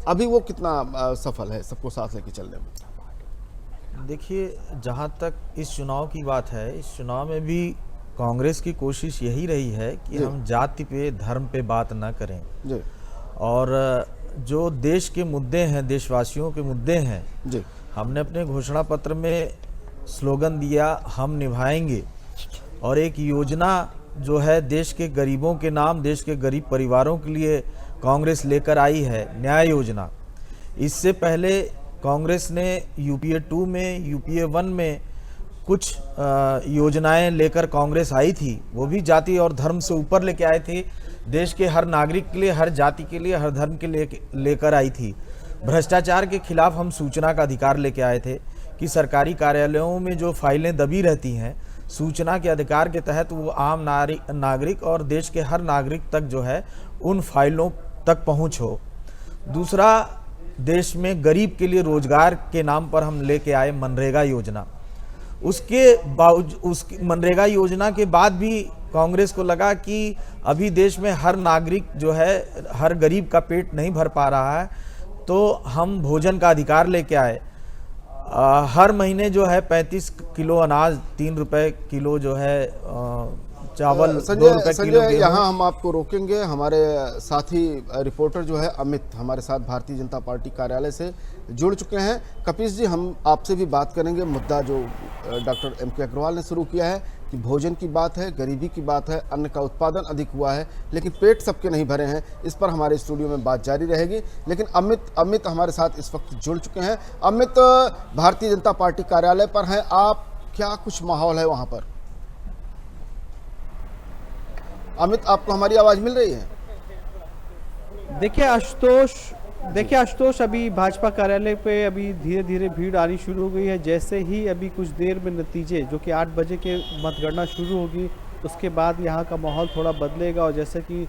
अभी वो कितना सफल है सबको साथ लेके चलने में?
देखिए, जहाँ तक इस चुनाव की बात है, इस चुनाव में भी कांग्रेस की कोशिश यही रही है कि हम जाति पे, धर्म पे बात ना करें जी। और जो देश के मुद्दे हैं, देशवासियों के मुद्दे हैं जी, हमने अपने घोषणा पत्र में स्लोगन दिया, हम निभाएंगे। और एक योजना जो है देश के गरीबों के नाम, देश के गरीब परिवारों के लिए कांग्रेस लेकर आई है, न्याय योजना। इससे पहले कांग्रेस ने यूपीए 2 में, यूपीए 1 में कुछ योजनाएं लेकर कांग्रेस आई थी, वो भी जाति और धर्म से ऊपर लेके आए थे। देश के हर नागरिक के लिए, हर जाति के लिए, हर धर्म के लिए लेकर आई थी। भ्रष्टाचार के खिलाफ हम सूचना का अधिकार लेके आए थे कि सरकारी कार्यालयों में जो फाइलें दबी रहती हैं, सूचना के अधिकार के तहत वो आम नागरिक और देश के हर नागरिक तक जो है उन फाइलों तक पहुंच हो। दूसरा, देश में गरीब के लिए रोजगार के नाम पर हम लेके आए मनरेगा योजना। उसके बावजूद, उस मनरेगा योजना के बाद भी कांग्रेस को लगा कि अभी देश में हर नागरिक जो है, हर गरीब का पेट नहीं भर पा रहा है, तो हम भोजन का अधिकार लेके आए। हर महीने जो है 35 किलो अनाज, 3 रुपए किलो जो है चावल, 2 रुपए किलो।
यहाँ हम आपको रोकेंगे। हमारे साथी रिपोर्टर जो है अमित हमारे साथ भारतीय जनता पार्टी कार्यालय से जुड़ चुके हैं। कपीस जी, हम आपसे भी बात करेंगे। मुद्दा जो डॉक्टर MK अग्रवाल ने शुरू किया है कि भोजन की बात है, गरीबी की बात है, अन्न का उत्पादन अधिक हुआ है, लेकिन पेट सबके नहीं भरे हैं। इस पर हमारे स्टूडियो में बात जारी रहेगी। लेकिन अमित हमारे साथ इस वक्त जुड़ चुके हैं। अमित, भारतीय जनता पार्टी कार्यालय पर हैं आप, क्या कुछ माहौल है वहाँ पर? अमित, आपको हमारी आवाज मिल रही है?
देखिए आशुतोष, अभी भाजपा कार्यालय पे अभी धीरे धीरे भीड़ आनी शुरू हो गई है। जैसे ही अभी कुछ देर में नतीजे, जो कि 8 बजे के मतगणना शुरू होगी, उसके बाद यहाँ का माहौल थोड़ा बदलेगा। और जैसे कि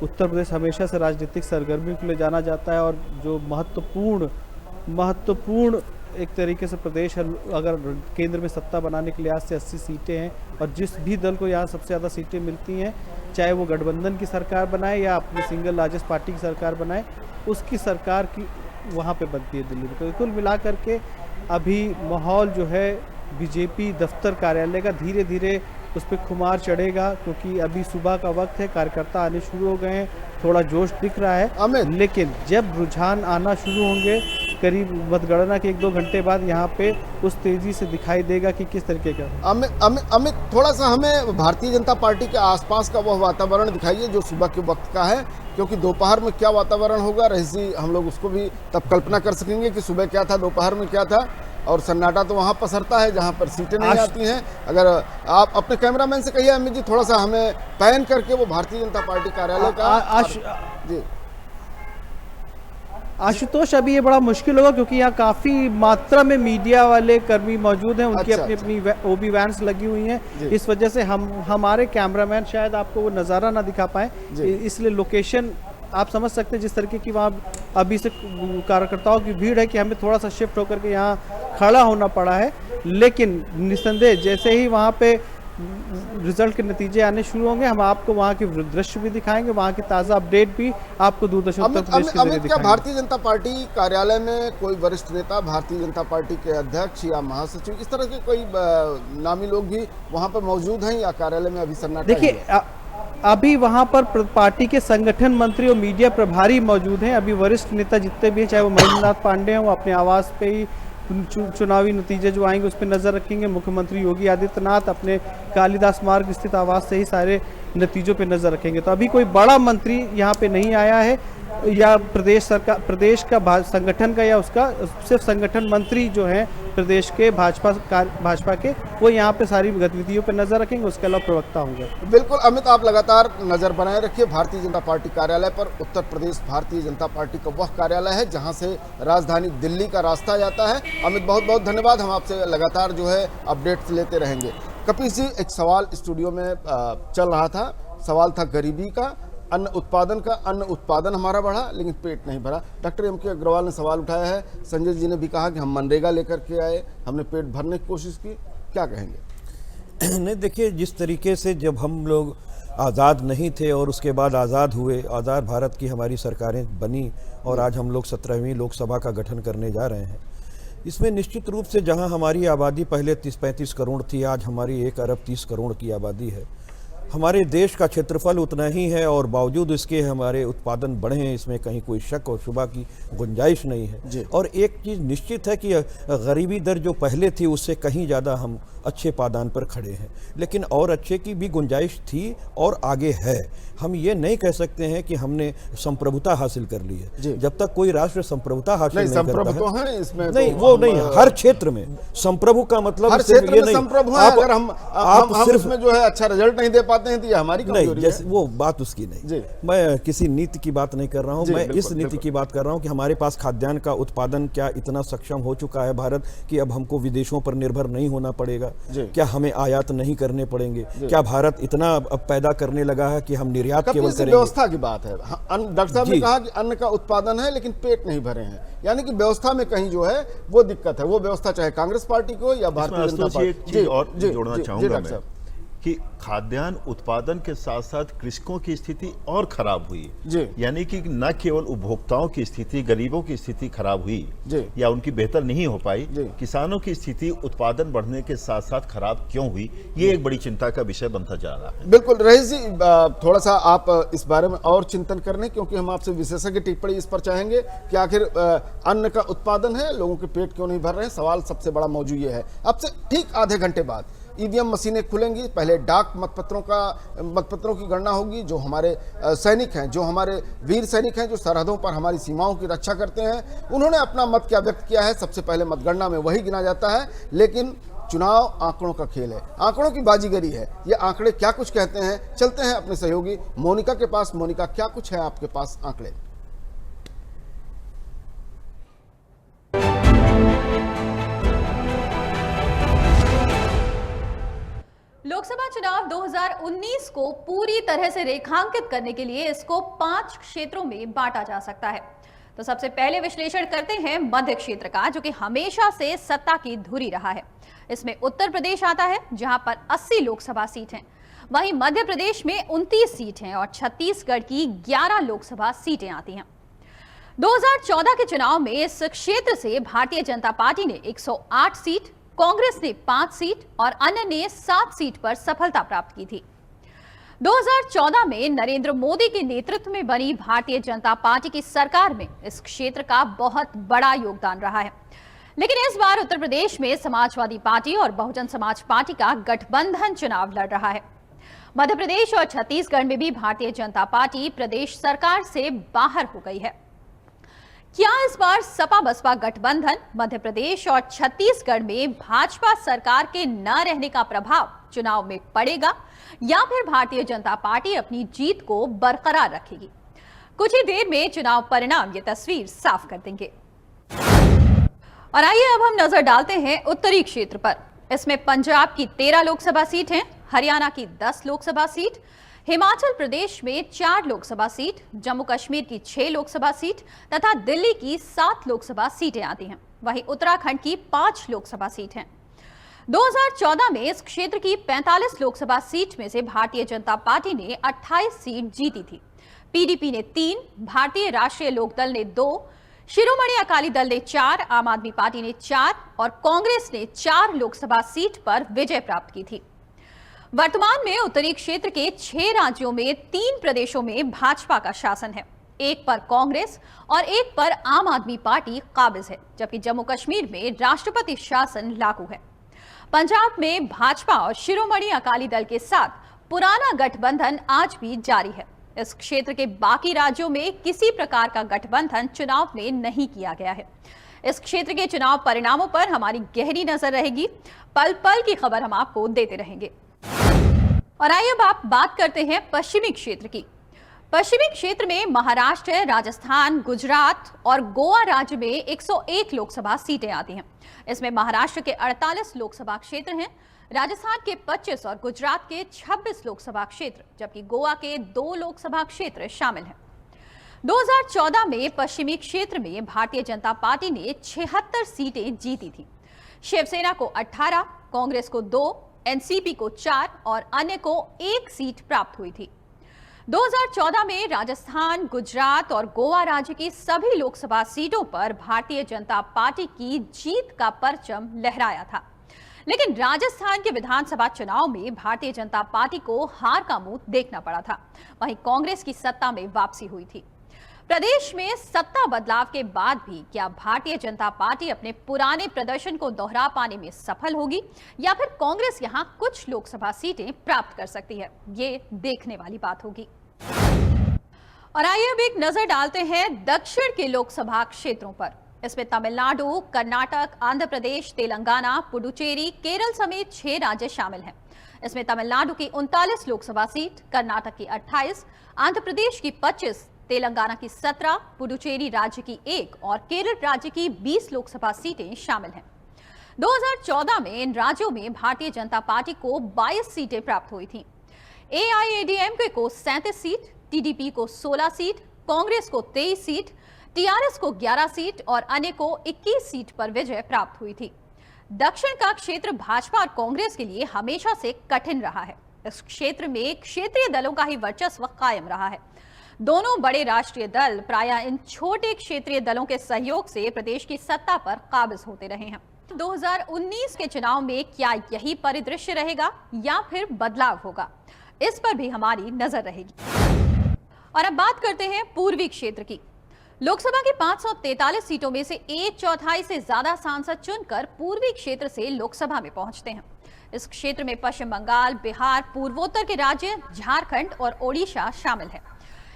उत्तर प्रदेश हमेशा से राजनीतिक सरगर्मी के लिए जाना जाता है, और जो महत्वपूर्ण एक तरीके से प्रदेश है, अगर केंद्र में सत्ता बनाने के लिहाज से 80 सीटें हैं, और जिस भी दल को यहाँ सबसे ज़्यादा सीटें मिलती हैं, चाहे वो गठबंधन की सरकार बनाए या अपनी सिंगल लार्जेस्ट पार्टी की सरकार बनाए, उसकी सरकार की वहाँ पे बनती है दिल्ली में। तो कुल मिला करके अभी माहौल जो है बीजेपी दफ्तर कार्यालय का धीरे धीरे उस पर खुमार चढ़ेगा, क्योंकि अभी सुबह का वक्त है, कार्यकर्ता आने शुरू हो गए हैं, थोड़ा जोश दिख रहा है। लेकिन जब रुझान आना शुरू होंगे करीब मतगणना के 1-2 घंटे बाद, यहाँ पे उस तेजी से दिखाई देगा कि किस तरीके का।
अमित, थोड़ा सा हमें भारतीय जनता पार्टी के आसपास का वह वातावरण दिखाइए जो सुबह के वक्त का है, क्योंकि दोपहर में क्या वातावरण होगा रईस जी, हम लोग उसको भी तब कल्पना कर सकेंगे कि सुबह क्या था, दोपहर में क्या था। और सन्नाटा तो वहाँ पसरता है जहाँ पर सीटें नहीं आती हैं। अगर आप अपने कैमरामैन से कहिए अमित जी, थोड़ा सा हमें पैन करके वो भारतीय जनता पार्टी कार्यालय का जी।
आशुतोष, अभी ये बड़ा मुश्किल होगा, क्योंकि यहाँ काफ़ी मात्रा में मीडिया वाले कर्मी मौजूद हैं, उनकी अपनी ओबी वैन्स लगी हुई हैं। इस वजह से हमारे कैमरामैन शायद आपको वो नज़ारा ना दिखा पाए, इसलिए लोकेशन आप समझ सकते हैं जिस तरीके की वहाँ अभी से कार्यकर्ताओं की भीड़ है कि हमें थोड़ा सा शिफ्ट होकर के यहाँ खड़ा होना पड़ा है। लेकिन निस्संदेह जैसे ही वहाँ पे रिजल्ट के नतीजे आने शुरू होंगे, हम आपको वहाँ के दृश्य भी दिखाएंगे, वहाँ की ताज़ा अपडेट भी आपको दूरदर्शन उत्तर प्रदेश के जरिए दिखाएंगे।
भारतीय जनता पार्टी कार्यालय में कोई वरिष्ठ नेता, भारतीय जनता पार्टी के अध्यक्ष या महासचिव, इस तरह के कोई नामी लोग भी वहाँ पर मौजूद हैं या कार्यालय में अभी सन्नाटा?
देखिए, अभी वहाँ पर पार्टी के संगठन मंत्री और मीडिया प्रभारी मौजूद हैं। अभी वरिष्ठ नेता जितने भी हैं, चाहे वो महेंद्रनाथ पांडे हैं, वो अपने आवास पे ही चुनावी नतीजे जो आएंगे उस पर नज़र रखेंगे। मुख्यमंत्री योगी आदित्यनाथ अपने कालिदास मार्ग स्थित आवास से ही सारे नतीजों पे नजर रखेंगे। तो अभी कोई बड़ा मंत्री यहाँ पे नहीं आया है, या प्रदेश सरकार, प्रदेश का संगठन का, या उसका सिर्फ संगठन मंत्री जो हैं प्रदेश के भाजपा के, वो यहाँ पे सारी गतिविधियों पे नजर रखेंगे। उसके अलावा प्रवक्ता होंगे।
बिल्कुल अमित, आप लगातार नजर बनाए रखिए भारतीय जनता पार्टी कार्यालय पर। उत्तर प्रदेश भारतीय जनता पार्टी का वह कार्यालय है जहां से राजधानी दिल्ली का रास्ता जाता है। अमित, बहुत बहुत धन्यवाद। हम आपसे लगातार जो है अपडेट्स लेते रहेंगे। कपिल जी, एक सवाल स्टूडियो में चल रहा था, सवाल था गरीबी का, अन्न उत्पादन का। अन्न उत्पादन हमारा बढ़ा लेकिन पेट नहीं भरा। डॉक्टर एम के अग्रवाल ने सवाल उठाया है, संजय जी ने भी कहा कि हम मनरेगा लेकर के आए, हमने पेट भरने की कोशिश की। क्या कहेंगे?
नहीं, देखिए, जिस तरीके से जब हम लोग आज़ाद नहीं थे और उसके बाद आज़ाद हुए, आज़ाद भारत की हमारी सरकारें बनी और आज हम लोग 17वीं लोकसभा का गठन करने जा रहे हैं, इसमें निश्चित रूप से जहां हमारी आबादी पहले 30-35 करोड़ थी, आज हमारी 1 अरब 30 करोड़ की आबादी है। हमारे देश का क्षेत्रफल उतना ही है और बावजूद इसके हमारे उत्पादन बढ़े हैं, इसमें कहीं कोई शक और शुबा की गुंजाइश नहीं है। और एक चीज़ निश्चित है कि गरीबी दर जो पहले थी उससे कहीं ज़्यादा हम अच्छे पायदान पर खड़े हैं, लेकिन और अच्छे की भी गुंजाइश थी और आगे है। हम ये नहीं कह सकते हैं कि हमने संप्रभुता हासिल कर ली है। जब तक कोई राष्ट्र संप्रभुता हासिल नहीं करता है,
इसमें
नहीं, वो नहीं, हर क्षेत्र में संप्रभु का मतलब
हर क्षेत्र में संप्रभु है। अगर हम सिर्फ इसमें जो है अच्छा रिजल्ट नहीं दे पाते हैं तो ये हमारी कमजोरी है।
वो बात उसकी नहीं, मैं किसी नीति की बात नहीं कर रहा हूँ, मैं इस नीति की बात कर रहा हूँ कि हमारे पास खाद्यान्न का उत्पादन क्या इतना सक्षम हो चुका है भारत कि अब हमको विदेशों पर निर्भर नहीं होना पड़ेगा? क्या हमें आयात नहीं करने पड़ेंगे? क्या भारत इतना अब पैदा करने लगा है कि हम निर्यात केवल करेंगे?
व्यवस्था की बात है। डॉक्टर साहब ने कहा कि अन्न का उत्पादन है लेकिन पेट नहीं भरे हैं, यानी कि व्यवस्था में कहीं जो है वो दिक्कत है। वो व्यवस्था चाहे कांग्रेस पार्टी को या भारतीय जनता पार्टी।
एक चीज और जोड़ना चाहूंगा मैं कि खाद्यान्न उत्पादन के साथ साथ कृषकों की स्थिति और खराब हुई। यानी कि न केवल उपभोक्ताओं की स्थिति, गरीबों की स्थिति खराब हुई या उनकी बेहतर नहीं हो पाई, किसानों की स्थिति उत्पादन बढ़ने के साथ साथ खराब क्यों हुई, ये एक बड़ी चिंता का विषय बनता जा रहा है।
बिल्कुल रईस जी, थोड़ा सा आप इस बारे में और चिंतन करने, क्योंकि हम आपसे विशेषज्ञ टिप्पणी इस पर चाहेंगे कि आखिर अन्न का उत्पादन है, लोगों के पेट क्यों नहीं भर रहे हैं। सवाल सबसे बड़ा मौजूद ये है। अब से ठीक आधे घंटे बाद ईवीएम मशीनें खुलेंगी। पहले डाक मतपत्रों की गणना होगी। जो हमारे सैनिक हैं, जो हमारे वीर सैनिक हैं, जो सरहदों पर हमारी सीमाओं की रक्षा करते हैं, उन्होंने अपना मत क्या व्यक्त किया है, सबसे पहले मतगणना में वही गिना जाता है। लेकिन चुनाव आंकड़ों का खेल है, आंकड़ों की बाजीगरी है। ये आंकड़े क्या कुछ कहते हैं, चलते हैं अपने सहयोगी मोनिका के पास। मोनिका, क्या कुछ है आपके पास आंकड़े?
लोकसभा चुनाव 2019 को पूरी तरह से रेखांकित करने के लिए इसको 5 क्षेत्रों में बांटा जा सकता है। तो सबसे पहले विश्लेषण करते हैं मध्य क्षेत्र का, जो कि हमेशा से सत्ता की धुरी रहा है। इसमें उत्तर प्रदेश आता है जहां पर 80 लोकसभा सीट हैं, वहीं मध्य प्रदेश में 29 सीट हैं और छत्तीसगढ़ की 11 लोकसभा सीटें आती हैं। 2014 के चुनाव में इस क्षेत्र से भारतीय जनता पार्टी ने 108 सीट, कांग्रेस ने 5 सीट और अन्य ने 7 सीट पर सफलता प्राप्त की थी। 2014 में नरेंद्र मोदी के नेतृत्व में बनी भारतीय जनता पार्टी की सरकार में इस क्षेत्र का बहुत बड़ा योगदान रहा है। लेकिन इस बार उत्तर प्रदेश में समाजवादी पार्टी और बहुजन समाज पार्टी का गठबंधन चुनाव लड़ रहा है। मध्य प्रदेश और छत्तीसगढ़ में भी भारतीय जनता पार्टी प्रदेश सरकार से बाहर हो गई है। क्या इस बार सपा बसपा गठबंधन मध्य प्रदेश और छत्तीसगढ़ में भाजपा सरकार के न रहने का प्रभाव चुनाव में पड़ेगा, या फिर भारतीय जनता पार्टी अपनी जीत को बरकरार रखेगी? कुछ ही देर में चुनाव परिणाम ये तस्वीर साफ कर देंगे। और आइए अब हम नजर डालते हैं उत्तरी क्षेत्र पर। इसमें पंजाब की 13 लोकसभा सीट हैं, हरियाणा की 10 लोकसभा सीट, हिमाचल प्रदेश में 4 लोकसभा सीट, जम्मू कश्मीर की 6 लोकसभा सीट तथा दिल्ली की 7 लोकसभा सीटें आती हैं। वहीं उत्तराखंड की 5 लोकसभा सीट हैं। 2014 में इस क्षेत्र की 45 लोकसभा सीट में से भारतीय जनता पार्टी ने 28 सीट जीती थी। पीडीपी ने 3, भारतीय राष्ट्रीय लोकदल ने 2, शिरोमणि अकाली दल ने 4, आम आदमी पार्टी ने 4 और कांग्रेस ने 4 लोकसभा सीट पर विजय प्राप्त की थी। वर्तमान में उत्तरी क्षेत्र के 6 राज्यों में 3 प्रदेशों में भाजपा का शासन है, एक पर कांग्रेस और एक पर आम आदमी पार्टी काबिज है, जबकि जम्मू कश्मीर में राष्ट्रपति शासन लागू है। पंजाब में भाजपा और शिरोमणि अकाली दल के साथ पुराना गठबंधन आज भी जारी है। इस क्षेत्र के बाकी राज्यों में किसी प्रकार का गठबंधन चुनाव में नहीं किया गया है। इस क्षेत्र के चुनाव परिणामों पर हमारी गहरी नजर रहेगी। पल पल की खबर हम आपको देते रहेंगे। और आइए अब आप बात करते हैं पश्चिमी क्षेत्र की। पश्चिमी क्षेत्र में महाराष्ट्र, राजस्थान, गुजरात और गोवा राज्य में 101 लोकसभा सीटें आती हैं। इसमें महाराष्ट्र के 48 लोकसभा क्षेत्र हैं, राजस्थान के 25 और गुजरात के 26 लोकसभा क्षेत्र, जबकि गोवा के 2 लोकसभा क्षेत्र शामिल हैं। 2014 में पश्चिमी क्षेत्र में भारतीय जनता पार्टी ने 76 सीटें जीती थी। शिवसेना को 18, कांग्रेस को 2, एनसीपी को 4 और अन्य को 1 सीट प्राप्त हुई थी। 2014 में राजस्थान, गुजरात और गोवा राज्य की सभी लोकसभा सीटों पर भारतीय जनता पार्टी की जीत का परचम लहराया था, लेकिन राजस्थान के विधानसभा चुनाव में भारतीय जनता पार्टी को हार का मुंह देखना पड़ा था। वहीं कांग्रेस की सत्ता में वापसी हुई थी। प्रदेश में सत्ता बदलाव के बाद भी क्या भारतीय जनता पार्टी अपने पुराने प्रदर्शन को दोहरा पाने में सफल होगी या फिर कांग्रेस यहां कुछ लोकसभा सीटें प्राप्त कर सकती है, ये देखने वाली बात होगी। और आइए अब एक नजर डालते हैं दक्षिण के लोकसभा क्षेत्रों पर। इसमें तमिलनाडु, कर्नाटक, आंध्र प्रदेश, तेलंगाना, पुडुचेरी, केरल समेत 6 राज्य शामिल हैं। इसमें तमिलनाडु की 39 लोकसभा सीट, कर्नाटक की 28, आंध्र प्रदेश की 25, तेलंगाना की 17, पुडुचेरी राज्य की 1 और केरल राज्य की 20 लोकसभा सीटें शामिल हैं। 2014 में इन राज्यों में भारतीय जनता पार्टी को 22 सीटें प्राप्त हुई थीं। एआईएडीएमके को 37 सीट, टीडीपी को 16 सीट, कांग्रेस को 23 सीट, टीआरएस को 11 सीट और अन्य को 21 सीट पर विजय प्राप्त हुई थी। दक्षिण का क्षेत्र भाजपा और कांग्रेस के लिए हमेशा से कठिन रहा है। इस क्षेत्र में क्षेत्रीय दलों का ही वर्चस्व कायम रहा है। दोनों बड़े राष्ट्रीय दल प्रायः इन छोटे क्षेत्रीय दलों के सहयोग से प्रदेश की सत्ता पर काबिज होते रहे हैं। 2019 के चुनाव में क्या यही परिदृश्य रहेगा या फिर बदलाव होगा, इस पर भी हमारी नजर रहेगी। और अब बात करते हैं पूर्वी क्षेत्र की। लोकसभा की 543 सीटों में से 1/4 से ज्यादा सांसद चुनकर पूर्वी क्षेत्र से लोकसभा में पहुंचते हैं। इस क्षेत्र में पश्चिम बंगाल, बिहार, पूर्वोत्तर के राज्य, झारखंड और ओडिशा शामिल है।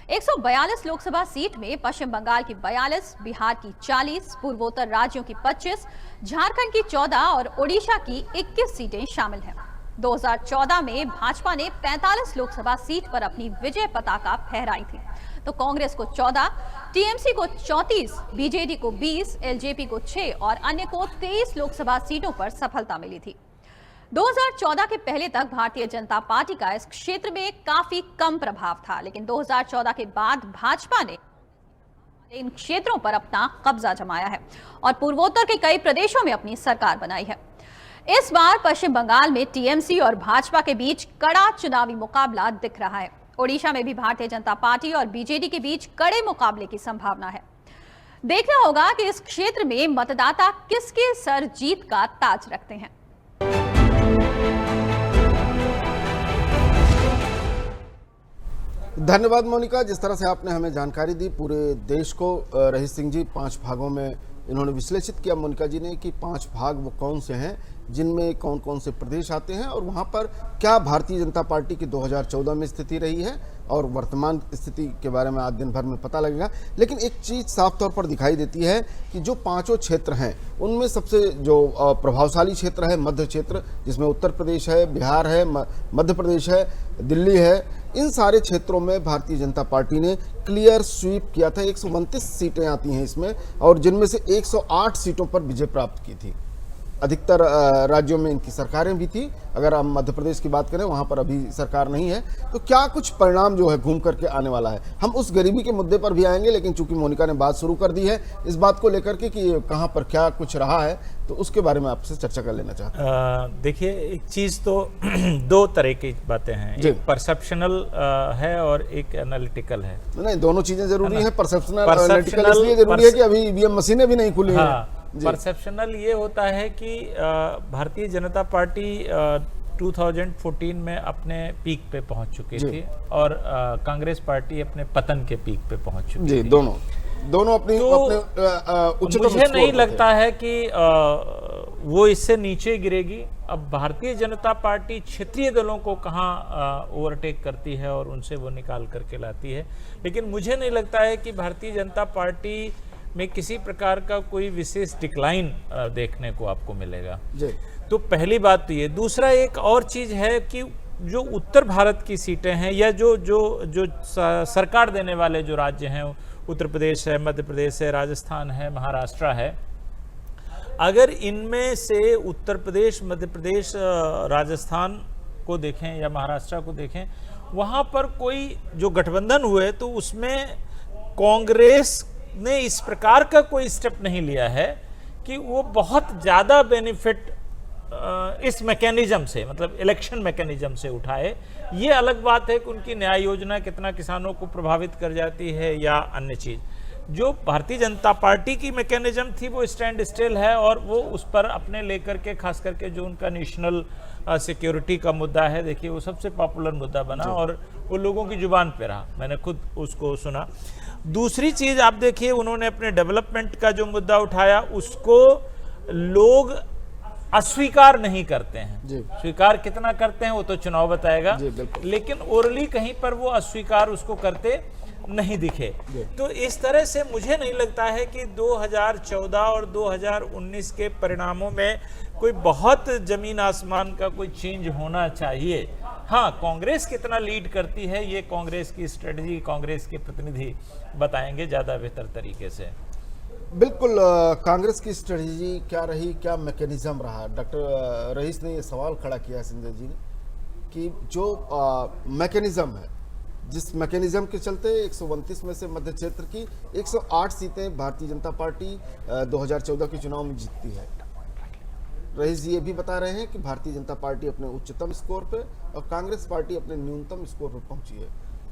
142 लोकसभा सीट में पश्चिम बंगाल की 42, बिहार की 40, पूर्वोत्तर राज्यों की 25, झारखंड की 14 और ओडिशा की 21 सीटें शामिल हैं। 2014 में भाजपा ने 45 लोकसभा सीट पर अपनी विजय पताका फहराई थी, तो कांग्रेस को 14, टीएमसी को 34, बीजेडी को 20, एलजेपी को 6 और अन्य को 23 लोकसभा सीटों पर सफलता मिली थी। 2014 के पहले तक भारतीय जनता पार्टी का इस क्षेत्र में काफी कम प्रभाव था, लेकिन 2014 के बाद भाजपा ने इन क्षेत्रों पर अपना कब्जा जमाया है और पूर्वोत्तर के कई प्रदेशों में अपनी सरकार बनाई है। इस बार पश्चिम बंगाल में टीएमसी और भाजपा के बीच कड़ा चुनावी मुकाबला दिख रहा है। ओडिशा में भी भारतीय जनता पार्टी और बीजेडी के बीच कड़े मुकाबले की संभावना है। देखना होगा कि इस क्षेत्र में मतदाता किसके सर जीत का ताज रखते हैं।
धन्यवाद मोनिका, जिस तरह से आपने हमें जानकारी दी पूरे देश को। रही सिंह जी 5 भागों में इन्होंने विश्लेषित किया मोनिका जी ने कि 5 भाग वो कौन से हैं, जिनमें कौन कौन से प्रदेश आते हैं और वहाँ पर क्या भारतीय जनता पार्टी की 2014 में स्थिति रही है और वर्तमान स्थिति के बारे में आज दिन भर में पता लगेगा। लेकिन एक चीज़ साफ तौर पर दिखाई देती है कि जो 5 क्षेत्र हैं उनमें सबसे जो प्रभावशाली क्षेत्र है मध्य क्षेत्र, जिसमें उत्तर प्रदेश है, बिहार है, मध्य प्रदेश है, दिल्ली है। इन सारे क्षेत्रों में भारतीय जनता पार्टी ने क्लियर स्वीप किया था। 129 सीटें आती हैं इसमें और जिनमें से 108 सीटों पर विजय प्राप्त की थी। अधिकतर राज्यों में इनकी सरकारें भी थी। अगर हम मध्य प्रदेश की बात करें वहाँ पर अभी सरकार नहीं है, तो क्या कुछ परिणाम जो है घूम करके आने वाला है। हम उस गरीबी के मुद्दे पर भी आएंगे, लेकिन चूंकि मोनिका ने बात शुरू कर दी है इस बात को लेकर के कि कहाँ पर क्या कुछ रहा है, तो उसके बारे में आपसे चर्चा कर लेना चाहते हैं।
देखिए, एक चीज़ तो 2 तरह की बातें हैं, एक परसेप्शनल है और एक एनालिटिकल है।
नहीं, दोनों चीज़ें जरूरी हैं। परसेप्शनल एनालिटिकल इसलिए जरूरी है कि अभी ईवीएम मशीनें भी नहीं खुली हैं।
परसेप्शनल ये होता है कि भारतीय जनता पार्टी 2014 में अपने पीक पे पहुंच चुकी थी और कांग्रेस पार्टी अपने पतन के पीक पे पहुंच चुकी थी।
दोनों अपने
मुझे नहीं लगता है कि वो इससे नीचे गिरेगी अब भारतीय जनता पार्टी क्षेत्रीय दलों को कहाँ ओवरटेक करती है और उनसे वो निकाल करके लाती है, लेकिन मुझे नहीं लगता है कि भारतीय जनता पार्टी में किसी प्रकार का कोई विशेष डिक्लाइन देखने को आपको मिलेगा जी। तो पहली बात तो ये। दूसरा एक और चीज़ है कि जो उत्तर भारत की सीटें हैं या जो जो जो सरकार देने वाले जो राज्य हैं, उत्तर प्रदेश है, मध्य प्रदेश है, राजस्थान है, महाराष्ट्र है, अगर इनमें से उत्तर प्रदेश, मध्य प्रदेश, राजस्थान को देखें या महाराष्ट्र को देखें, वहाँ पर कोई जो गठबंधन हुए तो उसमें कांग्रेस ने इस प्रकार का कोई स्टेप नहीं लिया है कि वो बहुत ज़्यादा बेनिफिट इस मैकेनिज्म से, मतलब इलेक्शन मैकेनिज्म से उठाए। ये अलग बात है कि उनकी न्याय योजना कितना किसानों को प्रभावित कर जाती है या अन्य चीज़। जो भारतीय जनता पार्टी की मैकेनिज्म थी वो स्टैंड स्टिल है और वो उस पर अपने लेकर के, खास करके जो उनका नेशनल सिक्योरिटी का मुद्दा है, देखिए वो सबसे पॉपुलर मुद्दा बना और वो लोगों की जुबान पे रहा, मैंने खुद उसको सुना। दूसरी चीज़ आप देखिए, उन्होंने अपने डेवलपमेंट का जो मुद्दा उठाया उसको लोग अस्वीकार नहीं करते हैं जी। स्वीकार कितना करते हैं वो तो चुनाव बताएगा, लेकिन ओरली कहीं पर वो अस्वीकार उसको करते नहीं दिखे। तो इस तरह से मुझे नहीं लगता है कि 2014 और 2019 के परिणामों में कोई बहुत जमीन आसमान का कोई चेंज होना चाहिए। हाँ, कांग्रेस कितना लीड करती है ये कांग्रेस की स्ट्रेटजी, कांग्रेस के प्रतिनिधि बताएंगे ज़्यादा बेहतर तरीके से।
बिल्कुल, कांग्रेस की स्ट्रेटजी क्या रही, क्या मैकेनिज्म रहा। डॉक्टर रईस ने ये सवाल खड़ा किया संजय जी ने कि जो मैकेनिज्म है, जिस मैकेनिज्म के चलते 129 में से मध्य क्षेत्र की 108 सीटें भारतीय जनता पार्टी 2014 के चुनाव में जीतती है। रईस जी ये भी बता रहे हैं कि भारतीय जनता पार्टी अपने उच्चतम स्कोर पे और कांग्रेस पार्टी अपने न्यूनतम स्कोर पर पहुंची है।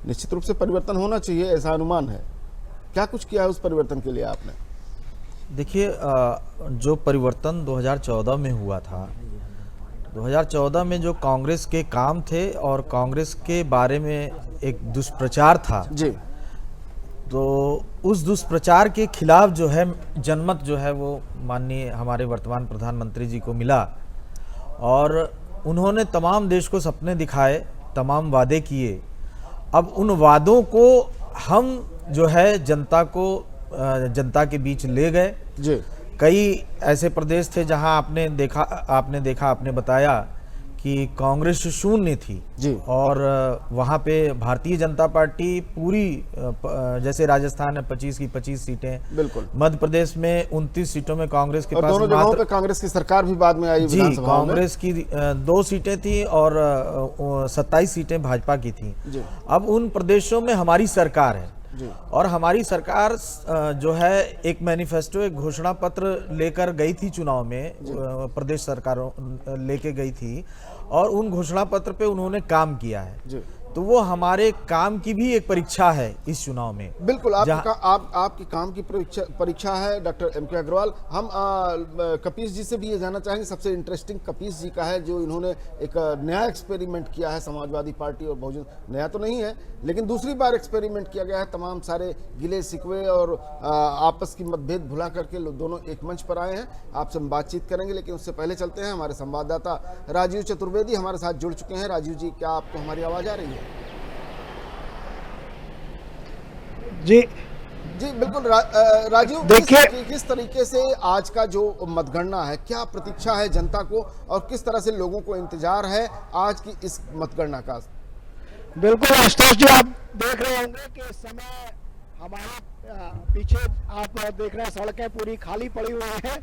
निश्चित रूप से परिवर्तन होना चाहिए, ऐसा अनुमान है। क्या कुछ किया है उस परिवर्तन के लिए आपने?
देखिए, जो परिवर्तन 2014 में हुआ था, 2014 में जो कांग्रेस के काम थे और कांग्रेस के बारे में एक दुष्प्रचार था
जी,
तो उस दुष्प्रचार के खिलाफ जो है जनमत जो है वो माननीय हमारे वर्तमान प्रधानमंत्री जी को मिला और उन्होंने तमाम देश को सपने दिखाए, तमाम वादे किए। अब उन वादों को हम जो है जनता के बीच ले गए
जी।
कई ऐसे प्रदेश थे जहां आपने बताया कि कांग्रेस शून्य थी
जी।
और वहां पे भारतीय जनता पार्टी पूरी, जैसे राजस्थान में 25 की 25 सीटें,
बिल्कुल,
मध्य प्रदेश में 29 सीटों में कांग्रेस के
और
पास,
दोनों जगहों पे कांग्रेस की सरकार भी बाद में आई
जी, कांग्रेस की 2 सीटें थी और 27 सीटें भाजपा की थी। अब उन प्रदेशों में हमारी सरकार है और हमारी सरकार जो है एक मैनिफेस्टो, एक घोषणा पत्र लेकर गई थी चुनाव में, प्रदेश सरकारों लेके गई थी और उन घोषणा पत्र पे उन्होंने काम किया है। तो वो हमारे काम की भी एक परीक्षा है इस चुनाव में।
बिल्कुल, आपकी काम की परीक्षा है डॉक्टर M.K. अग्रवाल। हम कपीस जी से भी ये जानना चाहेंगे। सबसे इंटरेस्टिंग कपीस जी का है, जो इन्होंने एक नया एक्सपेरिमेंट किया है समाजवादी पार्टी और बहुजन, नया तो नहीं है लेकिन दूसरी बार एक्सपेरिमेंट किया गया है। तमाम सारे गिले शिकवे और आपस की मतभेद भुला करके लोग दोनों एक मंच पर आए हैं। आपसे हम बातचीत करेंगे, लेकिन उससे पहले चलते हैं। हमारे संवाददाता राजीव चतुर्वेदी हमारे साथ जुड़ चुके हैं। राजीव जी, क्या आपको हमारी आवाज़ आ रही है?
जी
जी बिल्कुल। राजीव,
देखिए
किस तरीके से आज का जो मतगणना है, क्या प्रतीक्षा है जनता को और किस तरह से लोगों को इंतजार है आज की इस मतगणना का?
बिल्कुल आशुतोष जी, आप देख रहे होंगे कि इस समय हमारे पीछे आप देख रहे हैं सड़कें पूरी खाली पड़ी हुई हैं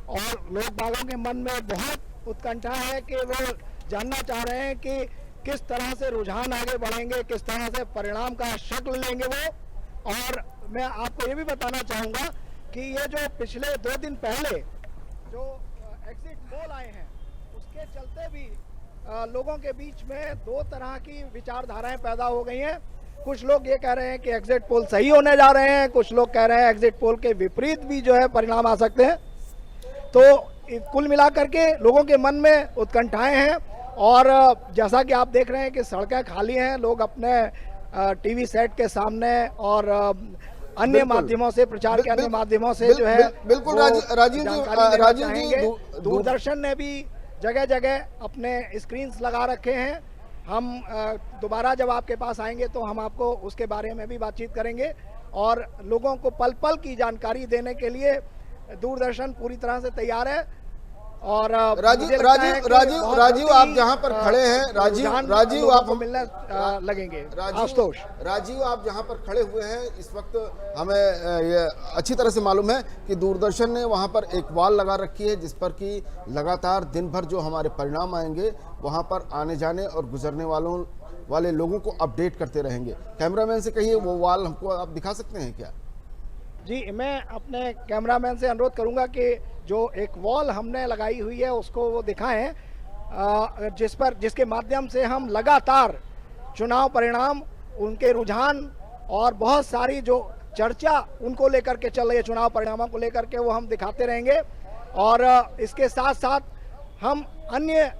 और लोग बागों के मन में बहुत उत्कंठा है कि वो जानना चाह रहे हैं कि किस तरह से रुझान आगे बढ़ेंगे, किस तरह से परिणाम का शक्ल लेंगे वो। और मैं आपको ये भी बताना चाहूँगा कि ये जो पिछले 2 दिन पहले जो एग्जिट पोल आए हैं उसके चलते भी लोगों के बीच में 2 तरह की विचारधाराएं पैदा हो गई हैं। कुछ लोग ये कह रहे हैं कि एग्जिट पोल सही होने जा रहे हैं, कुछ लोग कह रहे हैं एग्जिट पोल के विपरीत भी जो है परिणाम आ सकते हैं। तो कुल मिलाकर के लोगों के मन में उत्कंठाएं हैं और जैसा कि आप देख रहे हैं कि सड़कें खाली हैं, लोग अपने टीवी सेट के सामने और अन्य माध्यमों से, प्रचार के अन्य माध्यमों से जो है
बिल्कुल। राजीव जी,
दूरदर्शन ने भी जगह जगह अपने स्क्रीन्स लगा रखे हैं। हम दोबारा जब आपके पास आएंगे तो हम आपको उसके बारे में भी बातचीत करेंगे और लोगों को पल पल की जानकारी देने के लिए दूरदर्शन पूरी तरह से तैयार है। और
राजीव आप जहां पर खड़े हैं, राजीव आप
मिलने लगेंगे।
राजीव आप जहां पर खड़े हुए हैं इस वक्त हमें ये अच्छी तरह से मालूम है कि दूरदर्शन ने वहां पर एक वॉल लगा रखी है जिस पर कि लगातार दिन भर जो हमारे परिणाम आएंगे वहां पर आने जाने और गुजरने वाले लोगों को अपडेट करते रहेंगे। कैमरामैन से कहिए वो वॉल हमको आप दिखा सकते हैं क्या?
जी, मैं अपने कैमरामैन से अनुरोध करूंगा कि जो एक वॉल हमने लगाई हुई है उसको वो दिखाएं, जिसके माध्यम से हम लगातार चुनाव परिणाम, उनके रुझान और बहुत सारी जो चर्चा उनको लेकर के चल रही है, चुनाव परिणामों को लेकर के, वो हम दिखाते रहेंगे। और इसके साथ साथ हम अन्य